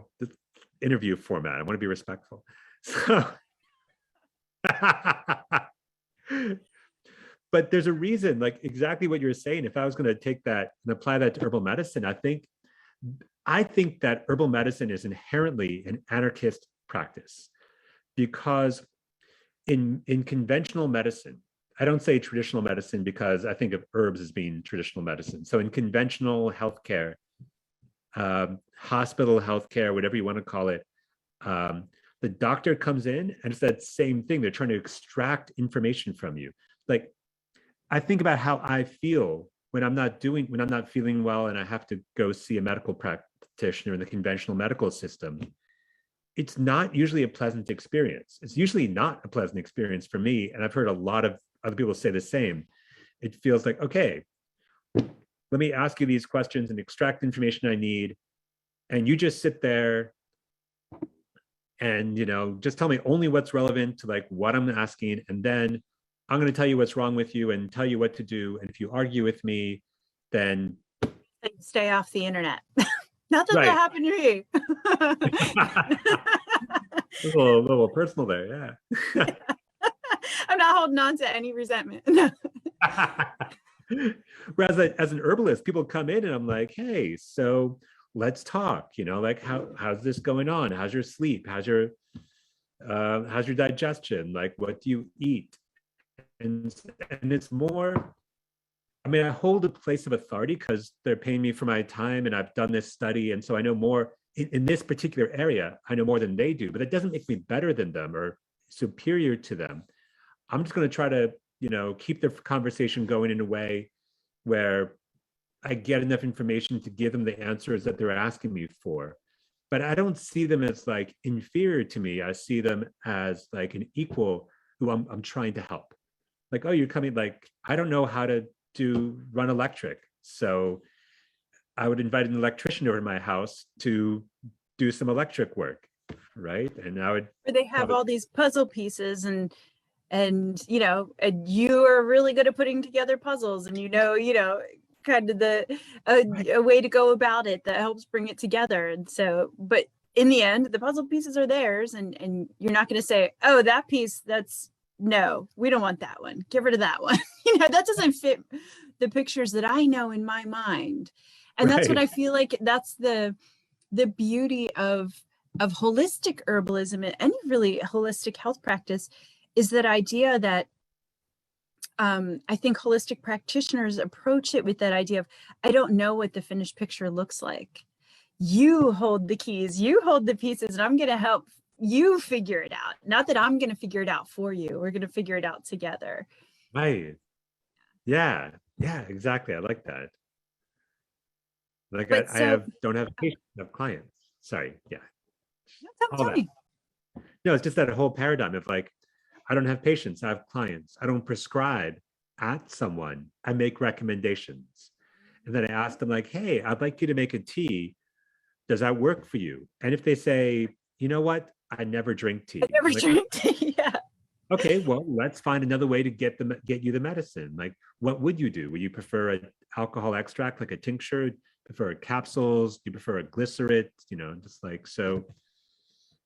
interview format. I want to be respectful. So, but there's a reason, like exactly what you're saying. If I was going to take that and apply that to herbal medicine, I think that herbal medicine is inherently an anarchist practice, because in conventional medicine, I don't say traditional medicine because I think of herbs as being traditional medicine. So in conventional healthcare, hospital healthcare, whatever you want to call it, the doctor comes in and it's that same thing. They're trying to extract information from you. Like, I think about how I feel when I'm not feeling well and I have to go see a medical practitioner in the conventional medical system. It's not usually a pleasant experience. It's usually not a pleasant experience for me. And I've heard a lot of other people say the same. It feels like, okay, let me ask you these questions and extract the information I need. And you just sit there and, just tell me only what's relevant to like what I'm asking. And then I'm going to tell you what's wrong with you and tell you what to do. And if you argue with me, then
stay off the internet. Not that
Right.
that happened to me.
A little personal there, yeah.
I'm not holding on to any resentment.
Whereas as an herbalist, people come in and I'm like, hey, so let's talk, like how's this going on? How's your sleep? How's your digestion? Like, what do you eat? And it's more, I mean, I hold a place of authority because they're paying me for my time and I've done this study. And so I know more in this particular area, I know more than they do, but that doesn't make me better than them or superior to them. I'm just going to try to, keep the conversation going in a way where I get enough information to give them the answers that they're asking me for. But I don't see them as like inferior to me. I see them as like an equal who I'm trying to help. Like, oh, you're coming, like, I don't know how to run electric. So I would invite an electrician over to my house to do some electric work, right? And I would.
Where they have all these puzzle pieces and you are really good at putting together puzzles, and kind of a way to go about it that helps bring it together. And so, but in the end, the puzzle pieces are theirs, and you're not going to say, oh, that piece, no, we don't want that one. Give rid of that one. That doesn't fit the pictures that I know in my mind. And that's what I feel like that's the beauty of holistic herbalism and any really holistic health practice, is that idea that I think holistic practitioners approach it with that idea of, I don't know what the finished picture looks like. You hold the keys, you hold the pieces, and I'm going to help you figure it out. Not that I'm going to figure it out for you. We're going to figure it out together.
Right. Yeah. Yeah, exactly. I like that. Like don't have patients, I have clients. Sorry. Yeah.
Tell me.
No, it's just that whole paradigm of like, I don't have patients, I have clients. I don't prescribe at someone. I make recommendations. And then I ask them like, hey, I'd like you to make a tea. Does that work for you? And if they say, you know what? I never drink tea.
I never drink tea, yeah.
Okay, well, let's find another way to get you the medicine. Like, what would you do? Would you prefer an alcohol extract, like a tincture? Prefer capsules? Do you prefer a glycerin? Just like, so,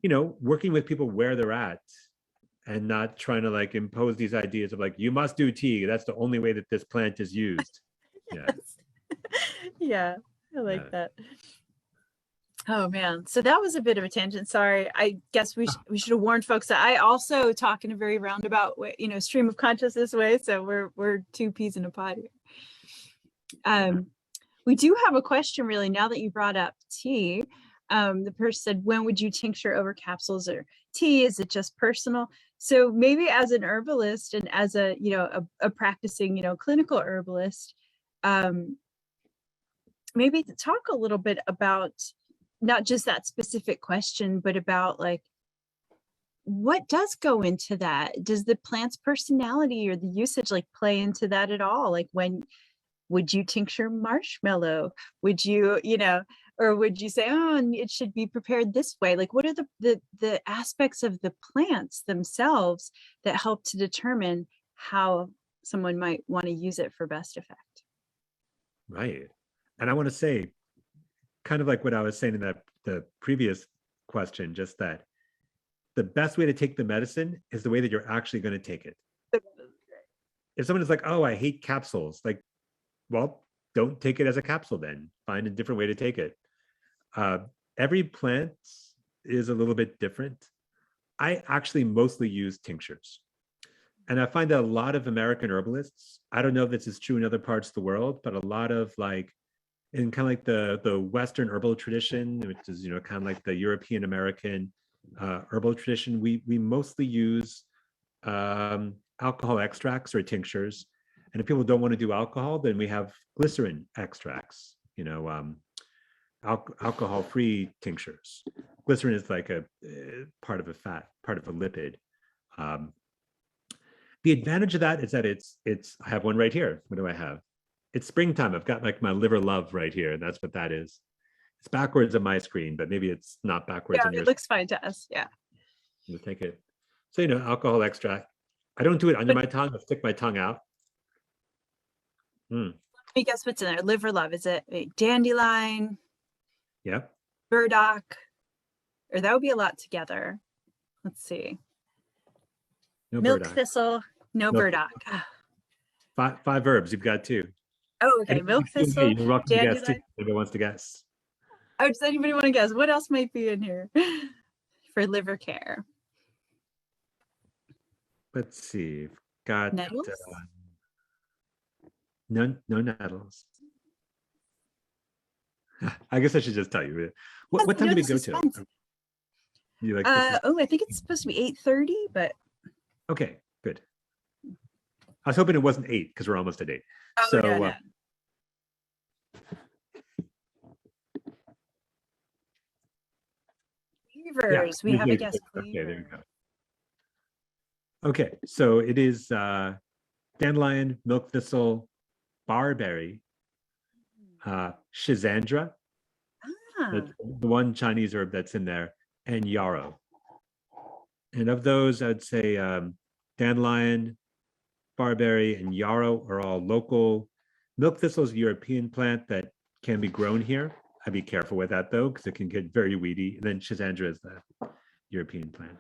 working with people where they're at and not trying to like impose these ideas of like, you must do tea. That's the only way that this plant is used.
Yes. Yeah, I like that. Oh man, so that was a bit of a tangent. Sorry, I guess we should have warned folks that I also talk in a very roundabout way, stream of consciousness way. So we're two peas in a pod here. We do have a question really now that you brought up tea. The person said, when would you tincture over capsules or tea? Is it just personal? So maybe as an herbalist and as a practicing clinical herbalist, maybe to talk a little bit about not just that specific question, but about like, what does go into that? Does the plant's personality or the usage like play into that at all? Like, when would you tincture marshmallow? Would you, or would you say, oh, and it should be prepared this way? Like, what are the aspects of the plants themselves that help to determine how someone might want to use it for best effect?
Right. And I want to say, kind of like what I was saying in the previous question, just that the best way to take the medicine is the way that you're actually going to take it. If someone is like, oh, I hate capsules, like, well, don't take it as a capsule then. Find a different way to take it. Every plant is a little bit different. I actually mostly use tinctures. And I find that a lot of American herbalists, I don't know if this is true in other parts of the world, but a lot of like, in kind of like the Western herbal tradition, which is, kind of like the European American herbal tradition, we mostly use alcohol extracts or tinctures. And if people don't want to do alcohol, then we have glycerin extracts, alcohol-free tinctures. Glycerin is like a part of a fat, part of a lipid. The advantage of that is that it's I have one right here. What do I have? It's springtime. I've got like my liver love right here. That's what that is. It's backwards on my screen, but maybe it's not backwards on yours.
It looks fine to us. Yeah.
You take it. So, alcohol extract. I don't do it under my tongue. I stick my tongue out.
Let me guess what's in there. Liver love. Is it dandelion?
Yep.
burdock, or that would be a lot together. Let's see.
No
Milk
burdock.
thistle, no
Milk-
burdock. Ah.
Five herbs. You've got two.
Oh, okay.
And
Milk thistle,
you're welcome to guess too.
dandelion.
If anybody wants to guess.
Oh, does anybody want to guess? What else might be in here for liver care?
Let's see. We've got
Nettles?
no nettles. I guess I should just tell you. What time
No,
did we
the
go
suspense.
to? You like this?
Oh, I think it's supposed to be 8:30, but
Okay, good. I was hoping it wasn't 8 because we're almost at 8.
oh,
So
no, no. Cleavers. We have a guest
Okay, there
cleaver.
you go. Okay, so it is dandelion, milk thistle, barberry, schizandra,
Ah,
that's the one Chinese herb that's in there, and yarrow. And of those, I'd say dandelion, barberry, and yarrow are all local. Milk thistle is a European plant that can be grown here. I'd be careful with that though, because it can get very weedy. And then schizandra is the European plant.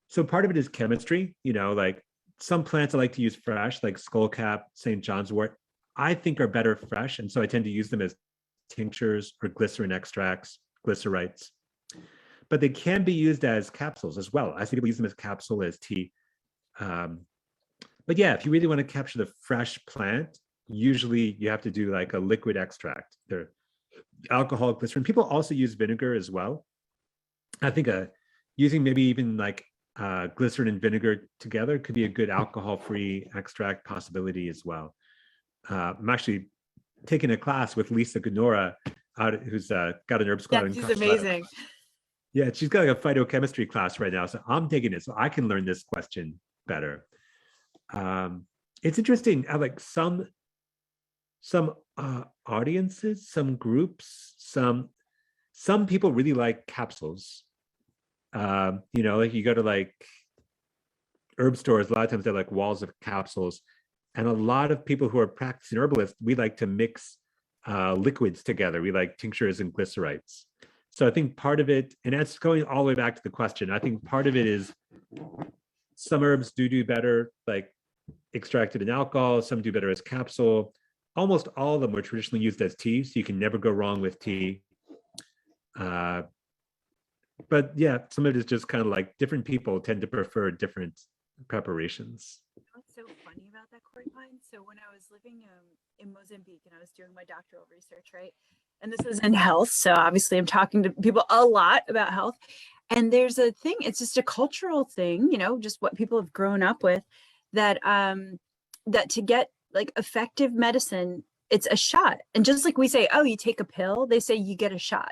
So part of it is chemistry, like some plants I like to use fresh, like skullcap, St. John's wort, I think are better fresh. And so I tend to use them as tinctures or glycerin extracts, glycerites. But they can be used as capsules as well. I see people use them as capsule, as tea. But yeah, if you really want to capture the fresh plant, usually you have to do like a liquid extract. They're alcohol, glycerin. People also use vinegar as well. I think using maybe even like glycerin and vinegar together could be a good alcohol-free extract possibility as well. I'm actually taking a class with Lisa Gonora, who's got an herb squad.
yeah, she's amazing.
Yeah, she's got like a phytochemistry class right now, so I'm taking it so I can learn this question better. It's interesting how like some audiences, some groups, some people really like capsules. Like you go to like herb stores, a lot of times they're like walls of capsules. And a lot of people who are practicing herbalists, we like to mix liquids together. We like tinctures and glycerites. So I think part of it, and that's going all the way back to the question, I think part of it is some herbs do better, like extracted in alcohol, some do better as capsule. Almost all of them were traditionally used as tea, so you can never go wrong with tea. But yeah, some of it is just kind of like different people tend to prefer different preparations.
What's so funny about that, CoreyPine? So when I was living in Mozambique and I was doing my doctoral research, right? And this is in health. So obviously I'm talking to people a lot about health. And there's a thing, it's just a cultural thing, just what people have grown up with, that that to get like effective medicine, it's a shot. And just like we say, oh, you take a pill, they say you get a shot.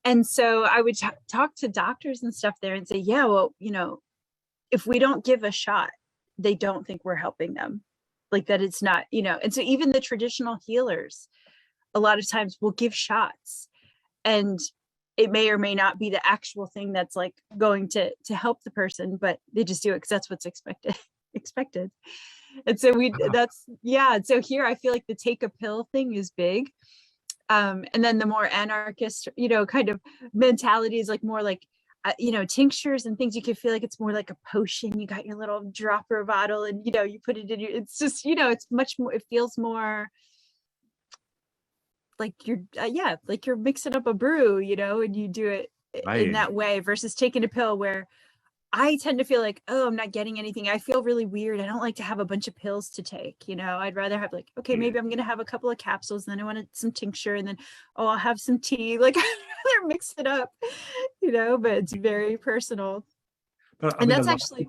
And so I would talk to doctors and stuff there and say, yeah, well, if we don't give a shot, they don't think we're helping them, like that it's not, and so even the traditional healers a lot of times will give shots, and it may or may not be the actual thing that's like going to help the person, but they just do it because that's what's expected. And so and so here I feel like the take a pill thing is big. And then the more anarchist, kind of mentality is like more like, tinctures and things, you can feel like it's more like a potion. You got your little dropper bottle and, you put it in it's just, it's much more, it feels more like you're, like you're mixing up a brew, and you do it in that way versus taking a pill where I tend to feel like, oh, I'm not getting anything. I feel really weird. I don't like to have a bunch of pills to take. I'd rather have like, okay, maybe I'm going to have a couple of capsules. And then I want some tincture. And then, I'll have some tea. Like, I'd rather mix it up, but it's very personal. And that's actually,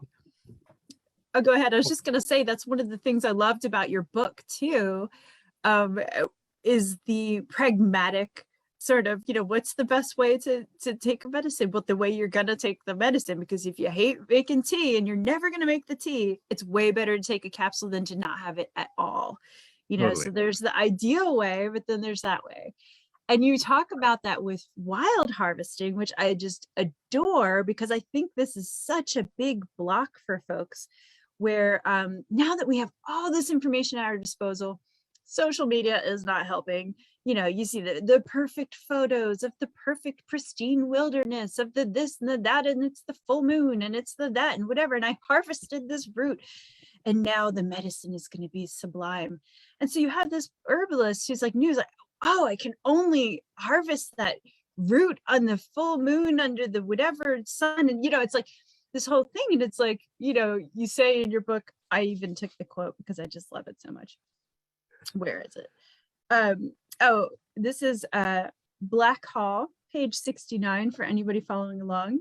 go ahead. I was just going to say, that's one of the things I loved about your book too, is the pragmatic sort of, what's the best way to take a medicine? Well, the way you're going to take the medicine, because if you hate making tea and you're never going to make the tea, it's way better to take a capsule than to not have it at all. Totally. So there's the ideal way, but then there's that way. And you talk about that with wild harvesting, which I just adore, because I think this is such a big block for folks where now that we have all this information at our disposal, social media is not helping. You know, you see the perfect photos of the perfect pristine wilderness of the this and the that, and it's the full moon and it's the that and whatever. And I harvested this root and now the medicine is going to be sublime. And so you have this herbalist who's like news, like, oh, I can only harvest that root on the full moon under the whatever sun. And, you know, it's like this whole thing. And it's like, you know, you say in your book, I even took the quote because I just love it so much. Where is it? Oh, this is Black Hall, page 69 for anybody following along.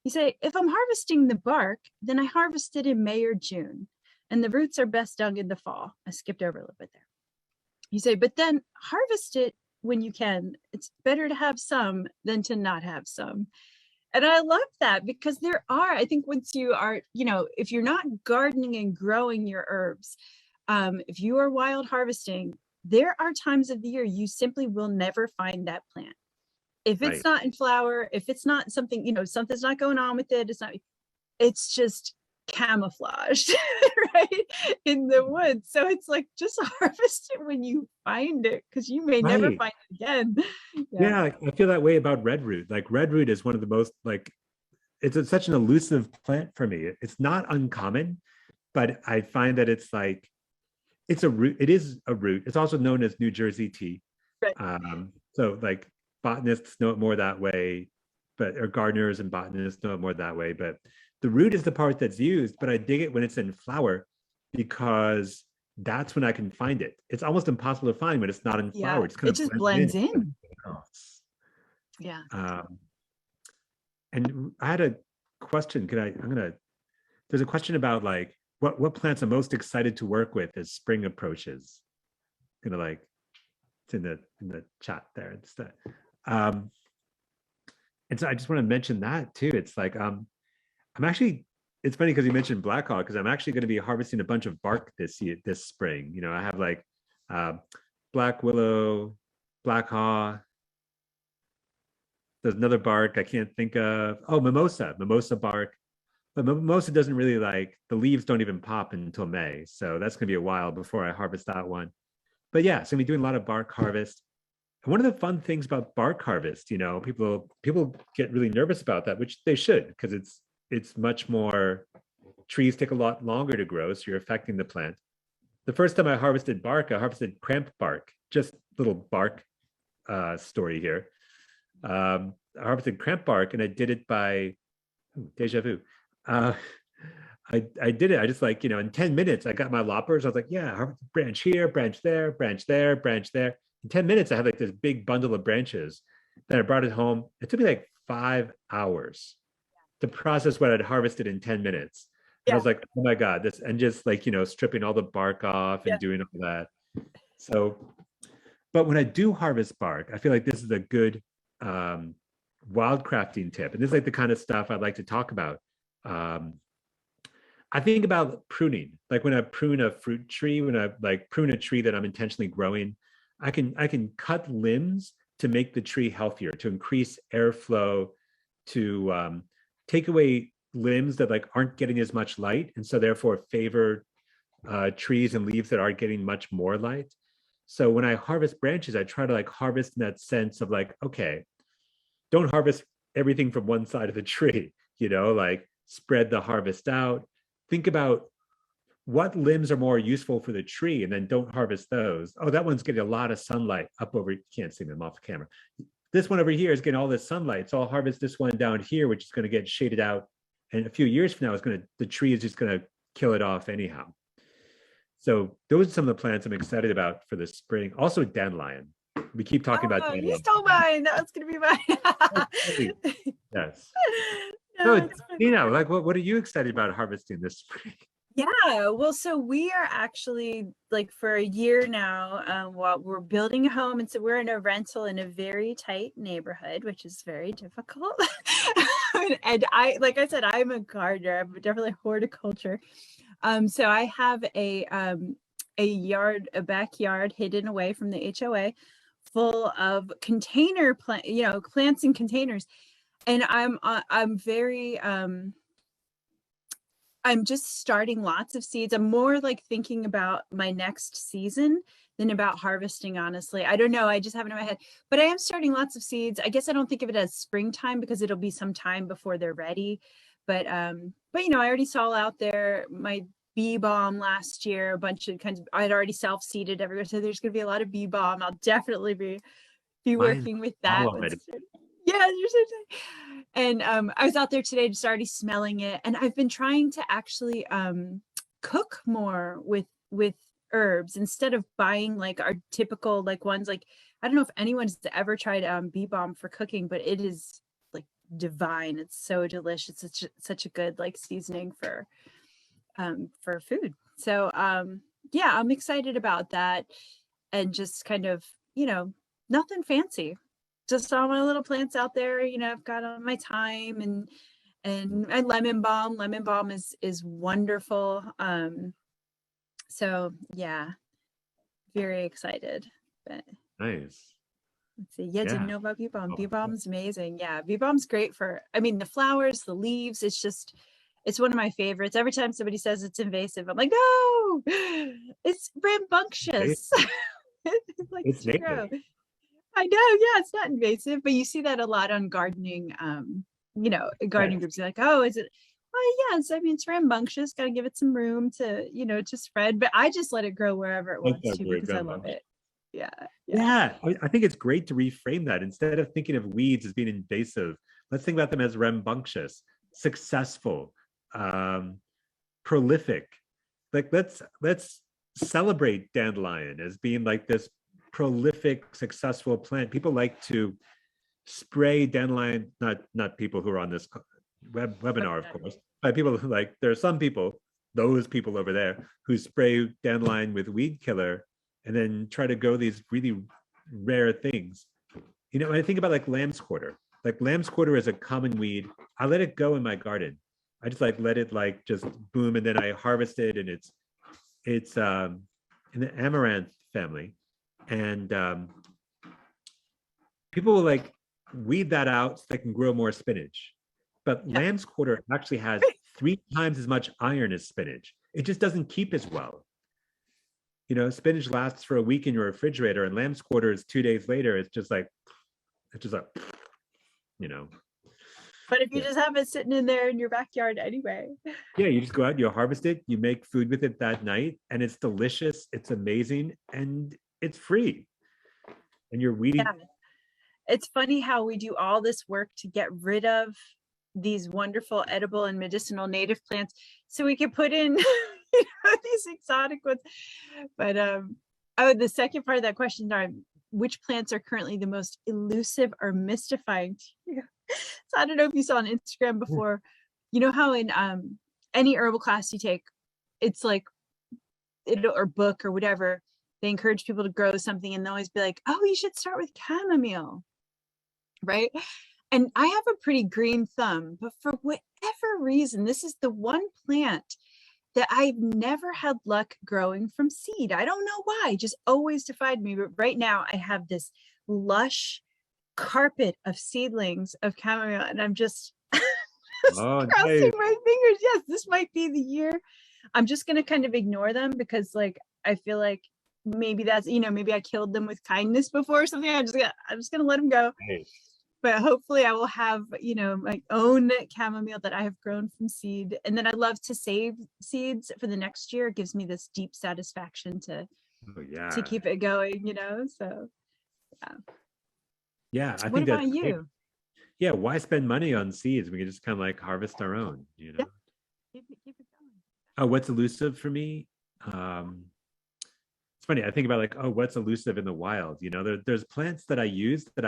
You say, if I'm harvesting the bark, then I harvest it in May or June, and the roots are best dug in the fall. I skipped over a little bit there. You say, but then harvest it when you can. It's better to have some than to not have some. And I love that because there are, I think once you are, you know, if you're not gardening and growing your herbs, if you are wild harvesting, there are times of the year you simply will never find that plant. If it's not in flower, if it's not something, you know, something's not going on with it, it's just camouflaged, right, in the woods. So it's like, just harvest it when you find it, because you may never find it again.
Yeah, I feel that way about red root. Like red root is one of the most, like, it's such an elusive plant for me. It's not uncommon, but I find that it's like, it's a root. It is a root. It's also known as New Jersey tea.
Right.
So like botanists know it more that way, or gardeners and botanists know it more that way. But the root is the part that's used, but I dig it when it's in flower because that's when I can find it. It's almost impossible to find when it's not in flower. It's kind
it just blends in. Yeah.
And I had a question. There's a question about like, what plants I'm most excited to work with as spring approaches. It's in the chat there. And so I just want to mention that too. It's like I'm actually, it's funny because you mentioned black haw, because I'm actually going to be harvesting a bunch of bark this spring. You know, I have like black willow, black haw. There's another bark I can't think of. Oh, mimosa bark. But mimosa doesn't really the leaves don't even pop until May. So that's going to be a while before I harvest that one. But yeah, so we're doing a lot of bark harvest. And one of the fun things about bark harvest, you know, people get really nervous about that, which they should, because it's much more, trees take a lot longer to grow. So you're affecting the plant. The first time I harvested bark, I harvested cramp bark, just little bark story here. I harvested cramp bark and I did it by, deja vu. I did it. I just in 10 minutes, I got my loppers. I was like, yeah, branch here, branch there, branch there, branch there. In 10 minutes, I had this big bundle of branches. Then I brought it home. It took me 5 hours to process what I'd harvested in 10 minutes. And I was like, oh my God, this, and just stripping all the bark off and doing all that. So, but when I do harvest bark, I feel like this is a good wildcrafting tip. And this is the kind of stuff I'd like to talk about. I think about pruning, when I prune a fruit tree, when I prune a tree that I'm intentionally growing, I can cut limbs to make the tree healthier, to increase airflow, to take away limbs that aren't getting as much light, and so therefore favor trees and leaves that are getting much more light. So when I harvest branches, I try to harvest in that sense of okay, don't harvest everything from one side of the tree, spread the harvest out. Think about what limbs are more useful for the tree, and then don't harvest those. Oh, that one's getting a lot of sunlight up over, you can't see them off the camera. This one over here is getting all this sunlight, so I'll harvest this one down here, which is going to get shaded out. And a few years from now, the tree is just going to kill it off anyhow. So those are some of the plants I'm excited about for the spring. Also dandelion. We keep talking about dandelion.
You stole mine. That was going to be mine.
Yes.
No,
so Deena, what are you excited about harvesting this spring?
Yeah, well, so we are actually for a year now, while we're building a home, and so we're in a rental in a very tight neighborhood, which is very difficult. And I, like I said, I'm a gardener. I'm definitely horticulture. So I have a backyard hidden away from the HOA, full of container plants in containers, and I'm very I'm just starting lots of seeds. I'm more like thinking about my next season than about harvesting, honestly. I don't know. I just have it in my head, but I am starting lots of seeds. I guess I don't think of it as springtime because it'll be some time before they're ready. But you know, I already saw out there my bee balm last year, a bunch of kinds of, I'd already self-seeded everywhere. So there's going to be a lot of bee balm. I'll definitely be
Mine's
working with that.
all of it.
Yeah, and I was out there today just already smelling it, and I've been trying to actually cook more with herbs instead of buying like our typical like ones. Like, I don't know if anyone's ever tried bee balm for cooking, but it is like divine. It's so delicious. It's such a good like seasoning for food. So yeah, I'm excited about that, and just kind of, you know, nothing fancy, just all my little plants out there. You know, I've got on my thyme and lemon balm. Lemon balm is wonderful. So yeah, very excited. But
Nice.
let's see. Yeah, didn't
Yeah.
know about bee balm.
Oh,
Bee balm's amazing. Yeah, bee balm's great for, I mean, the flowers, the leaves. It's just, it's one of my favorites. Every time somebody says it's invasive, I'm like, no, it's rambunctious. It's like
It's native.
true. I know, yeah, it's not invasive, but you see that a lot on gardening, you know, gardening groups. You're like, oh, is it? Oh, yes. I mean, it's rambunctious. Got to give it some room to, you know, to spread. But I just let it grow wherever it wants to because I love it. Yeah.
Yeah, I think it's great to reframe that. Instead of thinking of weeds as being invasive, let's think about them as rambunctious, successful, prolific. Like let's celebrate dandelion as being like this prolific, successful plant. People like to spray dandelion, not people who are on this webinar, of course, but people who like, there are some people, those people over there, who spray dandelion with weed killer and then try to grow these really rare things. You know, when I think about like lamb's quarter, is a common weed. I let it go in my garden. I just like let it like just boom, and then I harvest it, and it's in the amaranth family, and people will like weed that out so they can grow more spinach. But lamb's quarter actually has 3 times as much iron as spinach. It just doesn't keep as well. You know, spinach lasts for a week in your refrigerator, and lamb's quarter is 2 days later. It's just like, you know.
But if you just have it sitting in there in your backyard anyway.
Yeah, you just go out, you harvest it, you make food with it that night, and it's delicious, it's amazing, and it's free. And you're weeding.
Yeah. It's funny how we do all this work to get rid of these wonderful edible and medicinal native plants so we can put in you know, these exotic ones. But oh, the second part of that question are, which plants are currently the most elusive or mystifying to you? So I don't know if you saw on Instagram before, you know how in any herbal class you take, it's like or book or whatever, they encourage people to grow something and they'll always be like, oh, you should start with chamomile, right? And I have a pretty green thumb, but for whatever reason, this is the one plant that I've never had luck growing from seed. I don't know why, it just always defied me. But right now I have this lush carpet of seedlings of chamomile, and I'm just,
Oh,
crossing
nice.
my fingers. Yes, this might be the year. I'm just going to kind of ignore them because like, I feel like maybe that's, you know, maybe I killed them with kindness before or something. I'm just going to let them go.
Nice.
But hopefully I will have, you know, my own chamomile that I have grown from seed. And then I love to save seeds for the next year. It gives me this deep satisfaction to keep it going, you know? So,
yeah, I
what
think
about
that's
you?
great. Yeah, why spend money on seeds? We can just kind of like harvest our own, you know?
Yeah. Keep it going.
Oh, what's elusive for me? It's funny, I think about like, oh, what's elusive in the wild? You know, there's plants that I use that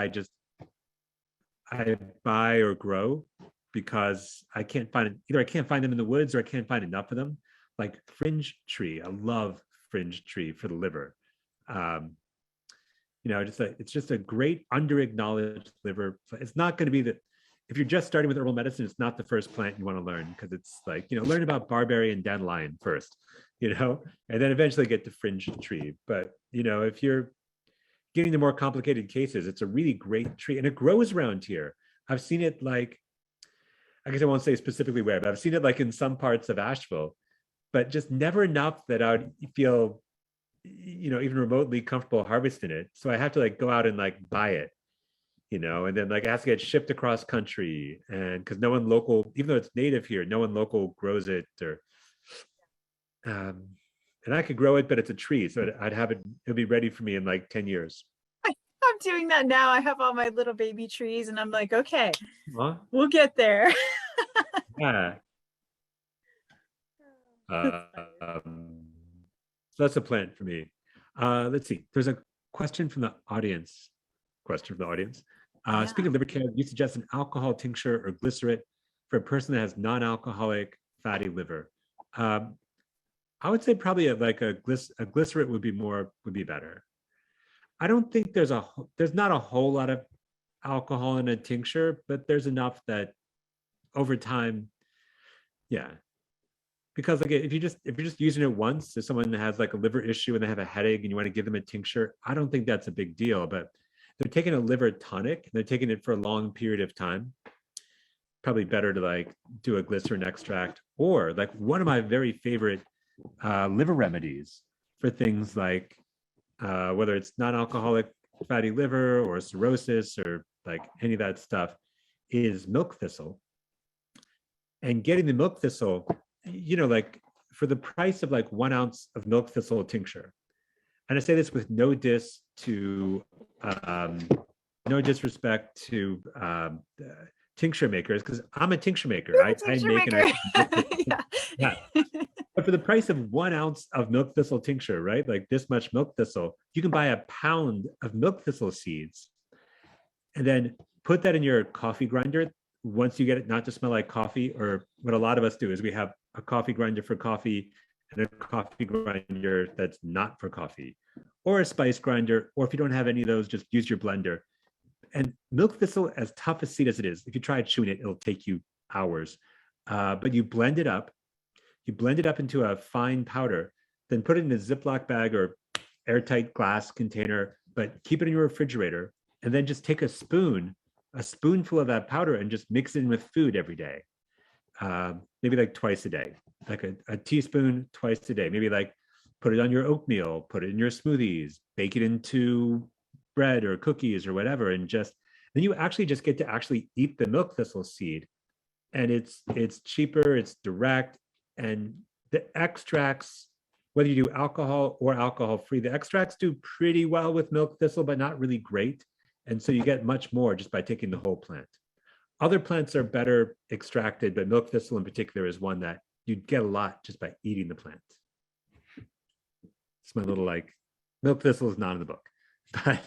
I buy or grow because I can't find it. Either I can't find them in the woods or I can't find enough of them. Like fringe tree. I love fringe tree for the liver. You know, it's just a great under-acknowledged liver. It's not going to be that if you're just starting with herbal medicine, it's not the first plant you want to learn, because it's like, you know, learn about barberry and dandelion first, you know, and then eventually get to fringe tree. But, you know, if you're getting the more complicated cases, it's a really great tree, and it grows around here. I've seen it like, I guess I won't say specifically where, but I've seen it like in some parts of Asheville, but just never enough that I would feel, even remotely comfortable harvesting it. So I have to like go out and like buy it, and then like it has to get shipped across country. And because no one local, even though it's native here, no one local grows it, or and I could grow it, but it's a tree. So I'd have it, it'll be ready for me in like 10 years.
I'm doing that now. I have all my little baby trees and I'm like, okay,
Huh?
we'll get there.
Yeah. So that's a plan for me. Let's see. There's a question from the audience. Speaking of liver care, you suggest an alcohol tincture or glycerin for a person that has non-alcoholic fatty liver. I would say probably a glycerin would be better. I don't think there's not a whole lot of alcohol in a tincture, but there's enough that over time, yeah. Because like if you're just using it once, if someone has like a liver issue and they have a headache and you want to give them a tincture, I don't think that's a big deal. But they're taking a liver tonic and they're taking it for a long period of time. Probably better to like do a glycerin extract, or like one of my very favorite liver remedies for things like whether it's non-alcoholic fatty liver or cirrhosis or like any of that stuff is milk thistle. And getting the milk thistle, like for the price of like 1 ounce of milk thistle tincture. And I say this with no disrespect to tincture makers, because I'm a tincture maker. I make it. Yeah. But for the price of 1 ounce of milk thistle tincture, right? Like this much milk thistle, you can buy a pound of milk thistle seeds and then put that in your coffee grinder. Once you get it not to smell like coffee, or what a lot of us do is we have a coffee grinder for coffee and a coffee grinder that's not for coffee, or a spice grinder, or if you don't have any of those, just use your blender. And milk thistle, as tough a seed as it is, if you try chewing it, it'll take you hours. But you blend it up. You blend it up into a fine powder, then put it in a Ziploc bag or airtight glass container, but keep it in your refrigerator. And then just take a spoonful of that powder and just mix it in with food every day. Maybe like twice a day, like a teaspoon twice a day. Maybe like put it on your oatmeal, put it in your smoothies, bake it into bread or cookies or whatever. And then you actually just get to actually eat the milk thistle seed. And it's cheaper, it's direct. And the extracts, whether you do alcohol or alcohol-free, the extracts do pretty well with milk thistle, but not really great. And so you get much more just by taking the whole plant. Other plants are better extracted, but milk thistle in particular is one that you get a lot just by eating the plant. It's my little milk thistle is not in the book. But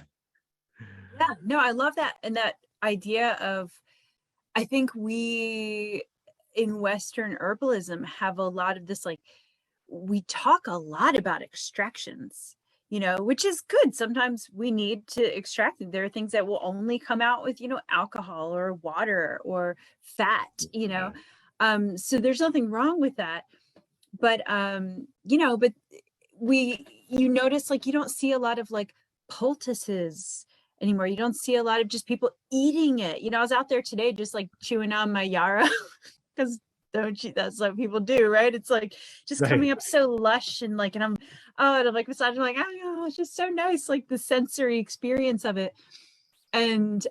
yeah, no, I love that. And that idea of, I think we in Western herbalism have a lot of this, like we talk a lot about extractions, which is good. Sometimes we need to extract them. There are things that will only come out with, alcohol or water or fat, so there's nothing wrong with that. But, but you notice like, you don't see a lot of like poultices anymore. You don't see a lot of just people eating it. I was out there today just like chewing on my yarrow because that's what people do, right? It's like just coming up so lush and like, and I'm like massaging, like, oh, it's just so nice, like the sensory experience of it. And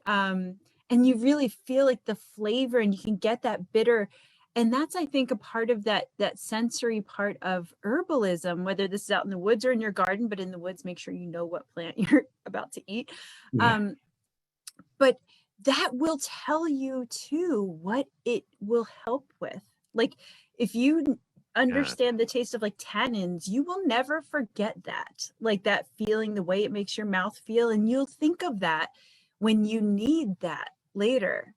you really feel like the flavor, and you can get that bitter. And that's, I think, a part of that sensory part of herbalism, whether this is out in the woods or in your garden, but in the woods, make sure you know what plant you're about to eat. Yeah. But that will tell you too what it will help with. Like if you understand the taste of like tannins, you will never forget that, like that feeling, the way it makes your mouth feel. And you'll think of that when you need that later.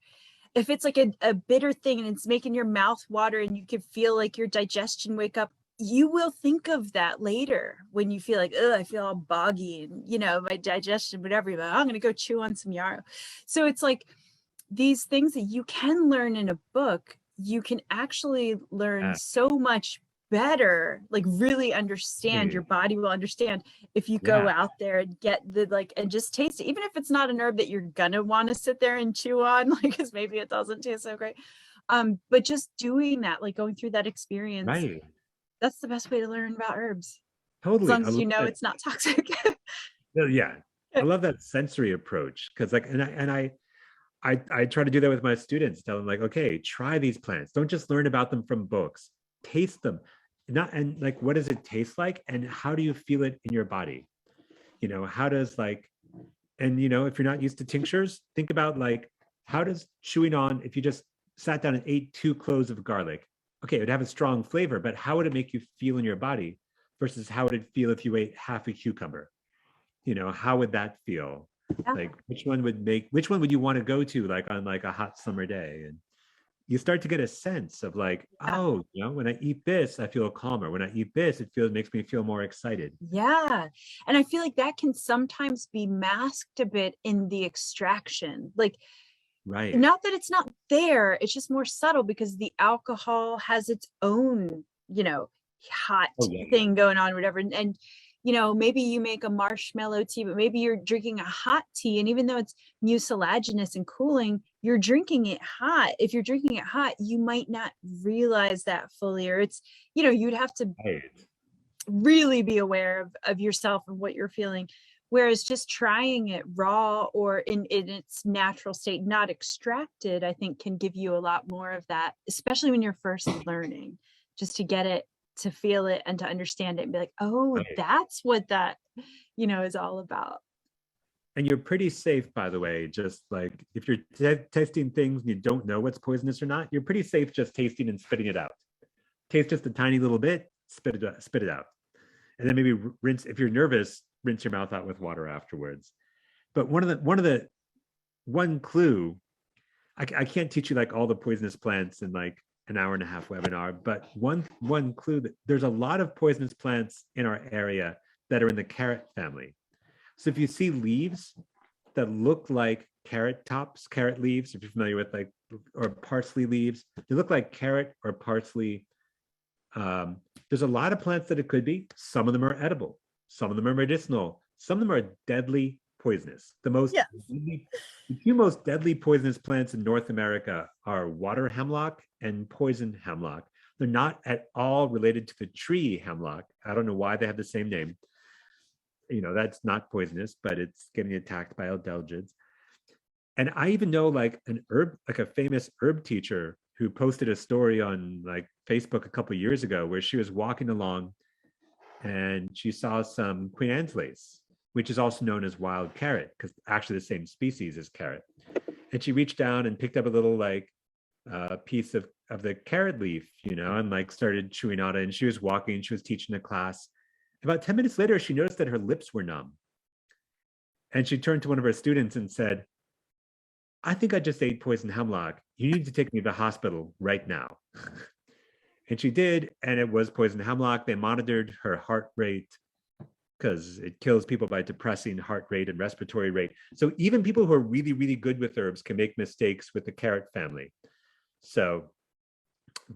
If it's like a bitter thing and it's making your mouth water and you can feel like your digestion wake up, you will think of that later when you feel like, oh, I feel all boggy and, my digestion, whatever. I'm going to go chew on some yarrow. So it's like these things that you can learn in a book, you can actually learn so much better, like really understand, your body will understand if you go out there and get and just taste it, even if it's not an herb that you're gonna want to sit there and chew on, like, because maybe it doesn't taste so great. But just doing that, like going through that experience,
Right.
that's the best way to learn about herbs. As
Totally.
long
I
as you
love
know
that.
it's not toxic.
Yeah. I love that sensory approach because like, I try to do that with my students, tell them like, okay, try these plants. Don't just learn about them from books. Taste them. Not and like what does it taste like and how do you feel it in your body? You know, how does like, and you know, if you're not used to tinctures, think about like how does chewing on, if you just sat down and ate 2 cloves of garlic, okay, it would have a strong flavor, but how would it make you feel in your body versus how would it feel if you ate half a cucumber? You know, how would that feel?
Yeah.
Like which one would you want to go to like on like a hot summer day? And you start to get a sense of like, oh, you know, when I eat this, I feel calmer. When I eat this, makes me feel more excited.
Yeah. And I feel like that can sometimes be masked a bit in the extraction. Like,
Right.
not that it's not there, it's just more subtle because the alcohol has its own, you know, hot thing going on, whatever. And you know, maybe you make a marshmallow tea, but maybe you're drinking a hot tea. And even though it's mucilaginous and cooling, you're drinking it hot. If you're drinking it hot, you might not realize that fully, or it's, you know, you'd have to really be aware of yourself and what you're feeling. Whereas just trying it raw or in its natural state, not extracted, I think can give you a lot more of that, especially when you're first learning, just to get it, to feel it and to understand it and be like, oh, that's what that, you know, is all about.
And you're pretty safe, by the way, just like if you're testing things and you don't know what's poisonous or not, you're pretty safe just tasting and spitting it out. Taste just a tiny little bit, spit it out. And then maybe rinse, if you're nervous, rinse your mouth out with water afterwards. But one clue, I can't teach you like all the poisonous plants in like an hour and a half webinar, but one clue that there's a lot of poisonous plants in our area that are in the carrot family. So if you see leaves that look like carrot tops, carrot leaves, if you're familiar with like, or parsley leaves, they look like carrot or parsley. There's a lot of plants that it could be. Some of them are edible. Some of them are medicinal. Some of them are deadly poisonous. The 2 most deadly poisonous plants in North America are water hemlock and poison hemlock. They're not at all related to the tree hemlock. I don't know why they have the same name. You know, that's not poisonous, but it's getting attacked by adelgids. And I even know like a famous herb teacher who posted a story on like Facebook a couple of years ago where she was walking along and she saw some Queen Anne's lace, which is also known as wild carrot, because actually the same species as carrot. And she reached down and picked up a little like piece of the carrot leaf, you know, and like started chewing on it. And she was walking, she was teaching a class. About 10 minutes later, she noticed that her lips were numb. And she turned to one of her students and said, I think I just ate poison hemlock. You need to take me to the hospital right now. And she did, and it was poison hemlock. They monitored her heart rate because it kills people by depressing heart rate and respiratory rate. So even people who are really, really good with herbs can make mistakes with the carrot family. So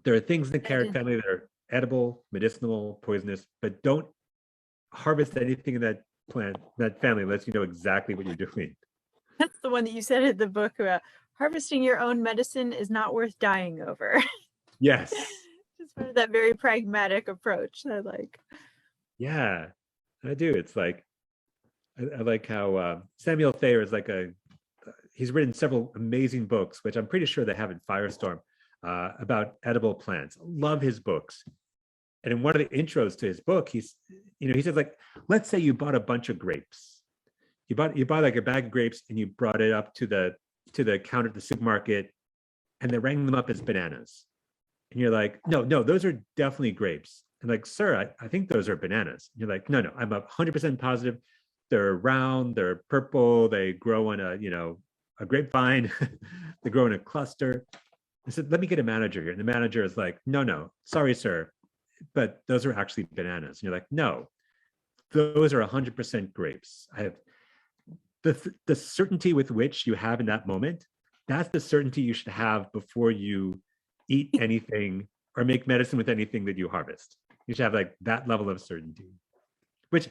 there are things in the carrot family that are edible, medicinal, poisonous, but don't harvest anything in that plant, that family, unless you know exactly what you're doing.
That's the one that you said in the book about harvesting your own medicine is not worth dying over.
Yes.
Just sort of that very pragmatic approach I like.
Yeah, I do. It's like, I like how Samuel Thayer is like he's written several amazing books, which I'm pretty sure they have in Firestorm, about edible plants. Love his books. And in one of the intros to his book, he says like, let's say you bought a bunch of grapes. You bought like a bag of grapes and you brought it up to the counter at the supermarket and they rang them up as bananas. And you're like, no, those are definitely grapes. And like, sir, I think those are bananas. And you're like, no, I'm 100% positive. They're round, they're purple, they grow on a grapevine, they grow in a cluster. I said, let me get a manager here. And the manager is like, no, sorry, sir, but those are actually bananas. And you're like, no, those are 100% grapes. I have the certainty with which you have in that moment, that's the certainty you should have before you eat anything or make medicine with anything that you harvest. You should have like that level of certainty, which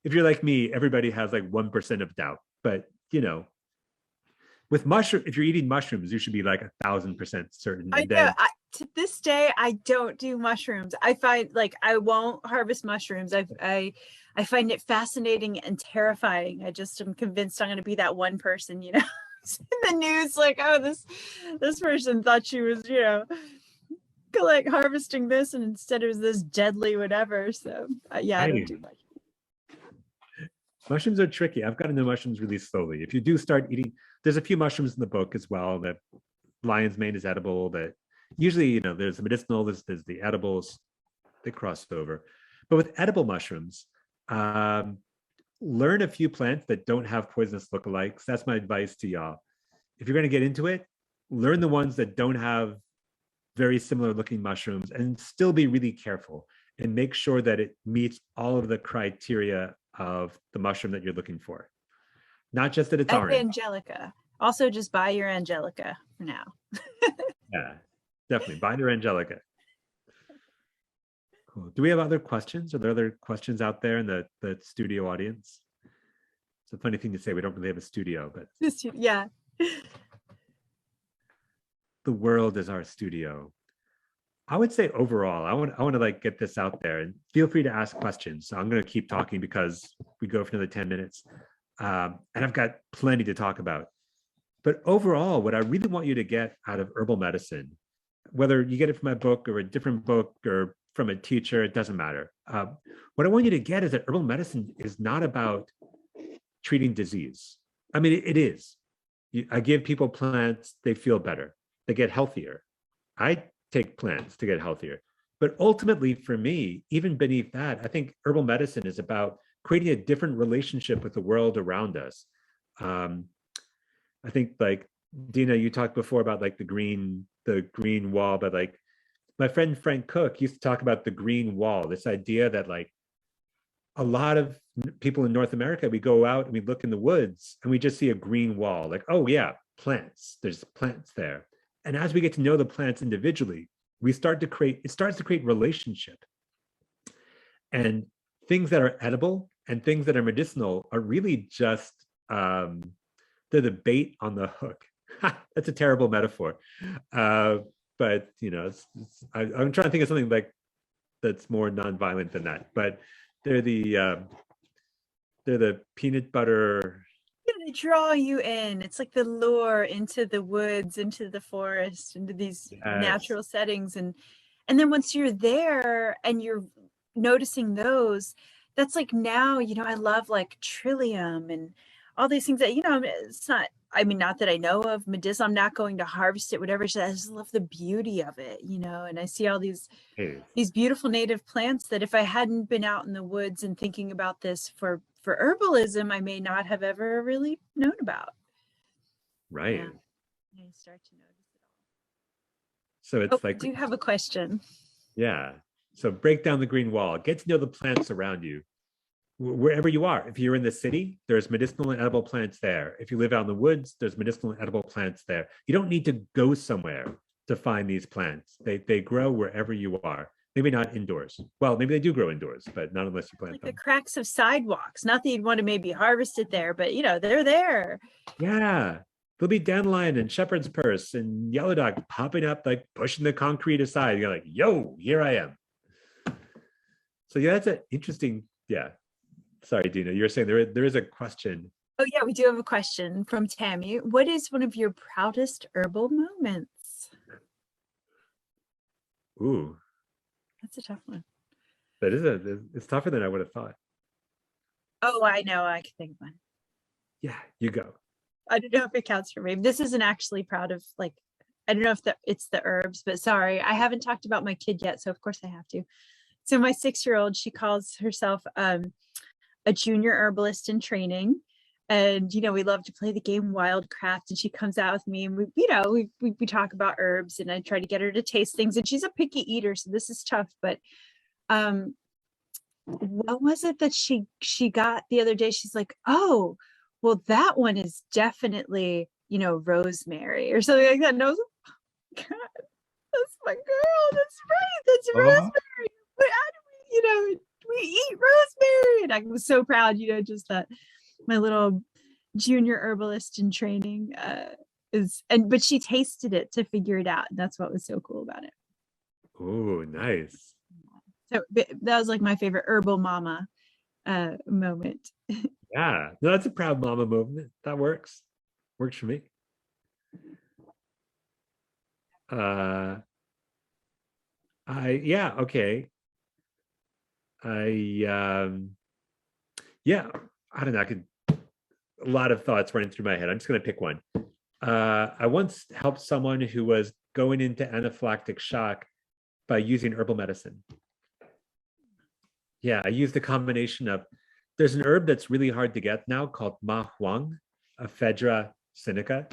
if you're like me, everybody has like 1% of doubt, but you know, with mushroom, if you're eating mushrooms, you should be like 1,000% certain.
I
And
know.
then
To this day, I don't do mushrooms. I find like I won't harvest mushrooms. I find it fascinating and terrifying. I just am convinced I'm going to be that one person, you know, in the news, like, oh, this person thought she was, you know, like harvesting this, and instead it was this deadly whatever. So yeah, I don't do much.
Mushrooms are tricky. I've gotten into mushrooms really slowly. If you do start eating, there's a few mushrooms in the book as well. That lion's mane is edible. That usually, you know, there's the medicinal, there's the edibles, they cross over. But with edible mushrooms, learn a few plants that don't have poisonous lookalikes. That's my advice to y'all. If you're going to get into it, learn the ones that don't have very similar looking mushrooms, and still be really careful and make sure that it meets all of the criteria of the mushroom that you're looking for. Not just that it's orange.
Angelica. Also, just buy your Angelica for now.
Yeah, definitely buy your Angelica. Cool. Do we have other questions? Are there other questions out there in the studio audience? It's a funny thing to say. We don't really have a studio, but
yeah.
The world is our studio. I would say overall, I want to like get this out there, and feel free to ask questions. So I'm going to keep talking because we go for another 10 minutes. And I've got plenty to talk about. But overall, what I really want you to get out of herbal medicine, whether you get it from my book or a different book or from a teacher, it doesn't matter. What I want you to get is that herbal medicine is not about treating disease. I mean, it is. I give people plants, they feel better, they get healthier. I take plants to get healthier. But ultimately, for me, even beneath that, I think herbal medicine is about creating a different relationship with the world around us. I think, like, Deena, you talked before about like the green wall, but like my friend Frank Cook used to talk about the green wall, this idea that like a lot of people in North America, we go out and we look in the woods and we just see a green wall, like, oh yeah, plants, there's plants there. And as we get to know the plants individually, it starts to create relationship. And things that are edible and things that are medicinal are really just, they're the bait on the hook. That's a terrible metaphor. But, you know, I'm trying to think of something like that's more nonviolent than that. But they're the peanut butter.
They draw you in. It's like the lure into the woods, into the forest, into these natural settings. And then once you're there and you're noticing those, that's like, now, you know, I love like Trillium and all these things that, you know, it's not, I mean, not that I know of medicinal, I'm not going to harvest it, whatever. I just love the beauty of it, you know, and I see all these beautiful native plants that if I hadn't been out in the woods and thinking about this for herbalism, I may not have ever really known about.
Right.
Yeah. You start to notice it all.
So it's like,
do you have a question?
Yeah. So break down the green wall, get to know the plants around you. Wherever you are, if you're in the city, there's medicinal and edible plants there. If you live out in the woods, there's medicinal and edible plants there. You don't need to go somewhere to find these plants. They grow wherever you are. Maybe not indoors. Well, maybe they do grow indoors, but not unless you plant
like
them.
The cracks of sidewalks. Not that you'd want to maybe harvest it there, but you know, they're there.
Yeah. There'll be dandelion and shepherd's purse and yellow dog popping up, like pushing the concrete aside. You're like, yo, here I am. So yeah, that's an interesting, yeah. Sorry, Deena, you were saying there is a question.
Oh yeah, we do have a question from Tammy. What is one of your proudest herbal moments?
Ooh.
That's a tough one.
It's tougher than I would have thought.
Oh, I know, I can think of one.
Yeah, you go.
I don't know if it counts for me. This isn't actually proud of, like, I don't know if it's the herbs, but sorry, I haven't talked about my kid yet, so of course I have to. So my 6-year-old, she calls herself a junior herbalist in training. And, you know, we love to play the game Wildcraft, and she comes out with me and we talk about herbs, and I try to get her to taste things, and she's a picky eater. So this is tough, but what was it that she got the other day? She's like, oh, well, that one is definitely, you know, rosemary or something like that. And I was like, oh, God, that's my girl. That's right. That's rosemary. But how do we, you know, we eat rosemary? And I was so proud, you know, just that my little junior herbalist in training but she tasted it to figure it out. That's what was so cool about it.
Oh, nice.
So that was like my favorite herbal mama moment.
Yeah, no, that's a proud mama movement. That works. Works for me. Okay. Yeah, I don't know. A lot of thoughts running through my head. I'm just going to pick one. I once helped someone who was going into anaphylactic shock by using herbal medicine. Yeah, I used a combination of, there's an herb that's really hard to get now called ma huang, ephedra sinica.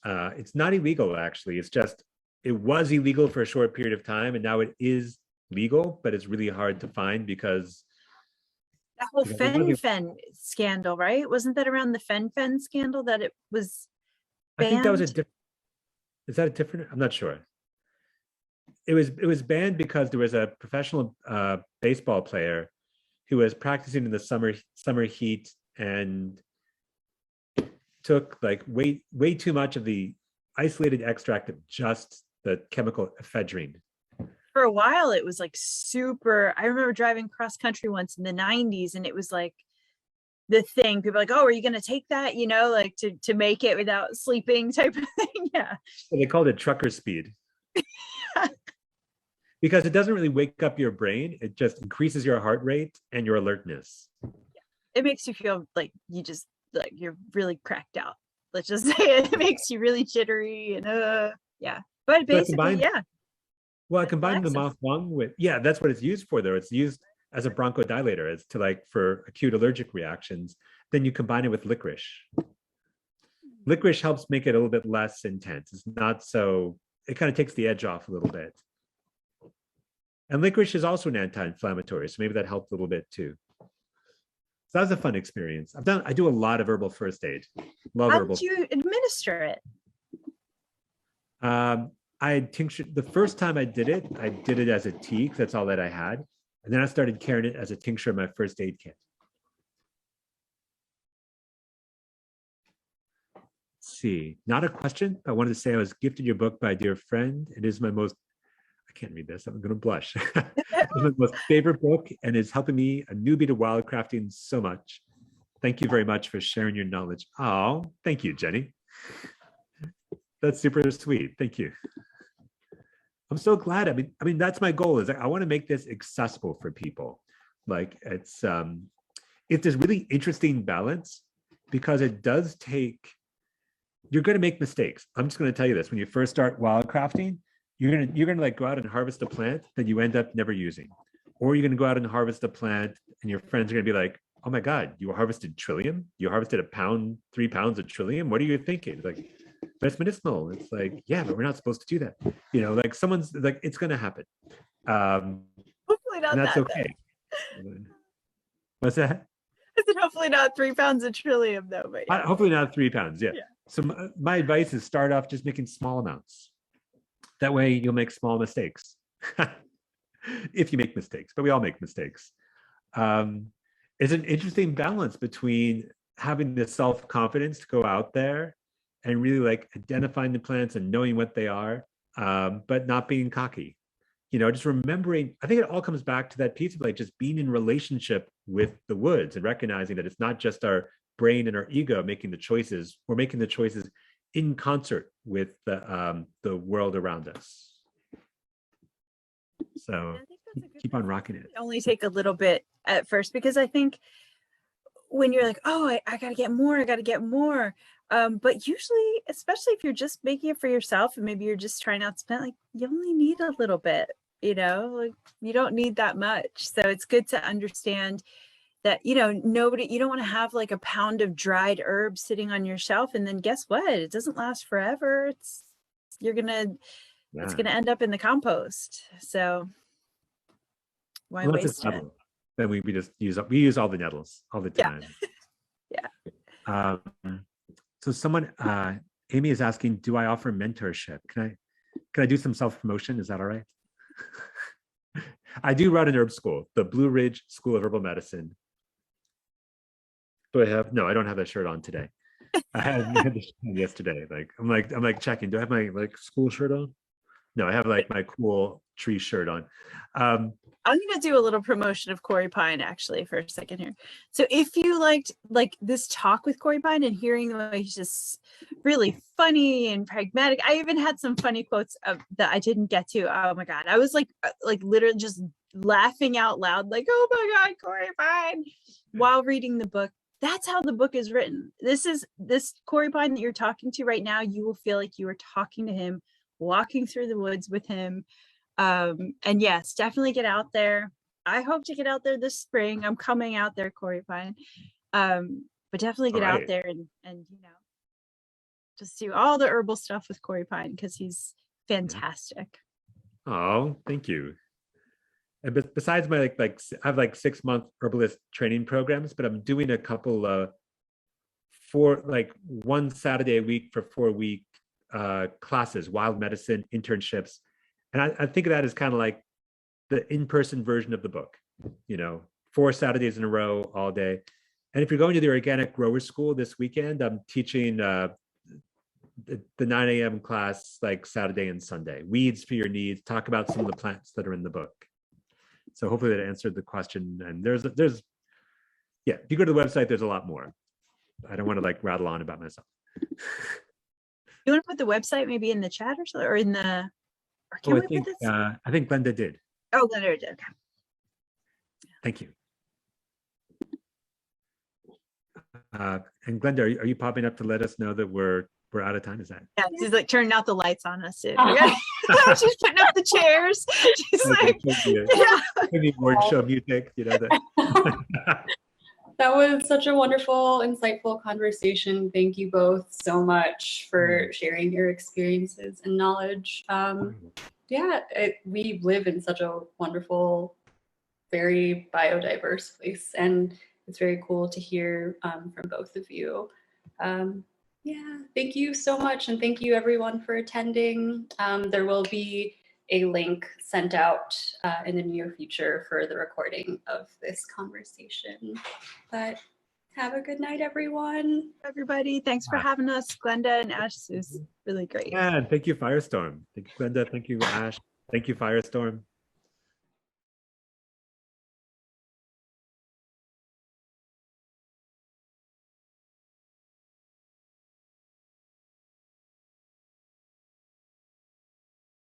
It's not illegal, actually. It's just, it was illegal for a short period of time, and now it is legal, but it's really hard to find because
that whole fen scandal, right? Wasn't that around the fen scandal that it was banned?
I think that was is that a different? I'm not sure. It was banned because there was a professional baseball player who was practicing in the summer heat and took like way too much of the isolated extract of just the chemical ephedrine.
For a while, it was like super. I remember driving cross country once in the 90s, and it was like the thing. People were like, oh, are you going to take that? You know, like to make it without sleeping type of thing. Yeah.
So they called it trucker speed. Because it doesn't really wake up your brain. It just increases your heart rate and your alertness.
Yeah. It makes you feel like you're really cracked out. Let's just say it. It makes you really jittery and yeah. But basically, yeah.
Well, I combined the ma huang with, yeah, that's what it's used for though. It's used as a bronchodilator. It's to like for acute allergic reactions. Then you combine it with licorice. Licorice helps make it a little bit less intense. It's not so, it kind of takes the edge off a little bit. And licorice is also an anti-inflammatory, so maybe that helped a little bit too. So that was a fun experience. I do a lot of herbal first aid. Love
How
herbal.
did you administer it?
I had tinctured, the first time I did it as a tea, because that's all that I had. And then I started carrying it as a tincture in my first aid kit. Let's see, not a question. I wanted to say I was gifted your book by a dear friend. It is my most, I can't read this, I'm gonna blush. It's my most favorite book and is helping me, a newbie to wildcrafting, so much. Thank you very much for sharing your knowledge. Oh, thank you, Jenny. That's super sweet. Thank you. I'm so glad. I mean, that's my goal, is I want to make this accessible for people. Like it's this really interesting balance, because it does take, you're going to make mistakes. I'm just going to tell you this. When you first start wildcrafting, you're going to like go out and harvest a plant that you end up never using. Or you're going to go out and harvest a plant and your friends are going to be like, oh my God, you harvested trillium? You harvested 3 pounds of trillium? What are you thinking? Like, but it's medicinal. It's like, yeah, but we're not supposed to do that. You know, like someone's like, it's going to happen.
Hopefully not.
And that's okay. What's that?
I said hopefully not 3 pounds of trillium though, but yeah.
Hopefully not 3 pounds. Yeah. So my advice is start off just making small amounts. That way you'll make small mistakes. If you make mistakes, but we all make mistakes. It's an interesting balance between having the self-confidence to go out there and really like identifying the plants and knowing what they are, but not being cocky. You know, just remembering, I think it all comes back to that piece of like just being in relationship with the woods and recognizing that it's not just our brain and our ego making the choices. We're making the choices in concert with the world around us. So keep on rocking it.
Only take a little bit at first, because I think when you're like, oh, I got to get more, but usually, especially if you're just making it for yourself and maybe you're just trying out to spend, like you only need a little bit, you know, like you don't need that much. So it's good to understand that, you know, you don't want to have like a pound of dried herbs sitting on your shelf. And then guess what? It doesn't last forever. It's going to end up in the compost. So why waste it?
Then we just use all the nettles all the time.
Yeah.
So someone, Amy is asking, do I offer mentorship? Can I do some self-promotion? Is that all right? I do run an herb school, the Blue Ridge School of Herbal Medicine. Do I have? No, I don't have that shirt on today. I had this yesterday. Like I'm like checking. Do I have my like school shirt on? No, I have like my cool tree shirt on.
I'm going to do a little promotion of CoreyPine actually for a second here. So if you liked like this talk with CoreyPine and hearing the way he's just really funny and pragmatic, I even had some funny quotes that I didn't get to. Oh my God. I was like literally just laughing out loud, like, oh my God, CoreyPine, while reading the book. That's how the book is written. This CoreyPine that you're talking to right now, you will feel like you are talking to him, walking through the woods with him. And yes, definitely get out there. I hope to get out there this spring. I'm coming out there, CoreyPine. But definitely get out there and you know, just do all the herbal stuff with CoreyPine because he's fantastic.
Oh, thank you. And besides my like I have like 6-month herbalist training programs, but I'm doing a couple one Saturday a week for 4-week classes, wild medicine internships. And I think of that as kind of like the in-person version of the book, you know, 4 Saturdays in a row all day. And if you're going to the organic grower school this weekend, I'm teaching the 9 a.m. class like Saturday and Sunday, weeds for your needs, talk about some of the plants that are in the book. So hopefully that answered the question. And there's if you go to the website, there's a lot more. I don't want to like rattle on about myself.
You want to put the website maybe in the chat or something, or in the, or can we put this?
I think Glenda did.
Oh, Glenda did. Okay.
Thank you. And Glenda, are you popping up to let us know that we're out of time? Is that?
Yeah, she's like turning out the lights on us. She's putting up the chairs. She's like,
maybe board show music, you know that.
That was such a wonderful, insightful conversation. Thank you both so much for sharing your experiences and knowledge. We live in such a wonderful, very biodiverse place, and it's very cool to hear from both of you. Thank you so much, and thank you everyone for attending. There will be a link sent out in the near future for the recording of this conversation. But have a good night, everyone.
Everybody, thanks for having us, Glenda and Ash. It was really great.
Yeah, and thank you, Firestorm. Thank you, Glenda. Thank you, Ash. Thank you, Firestorm.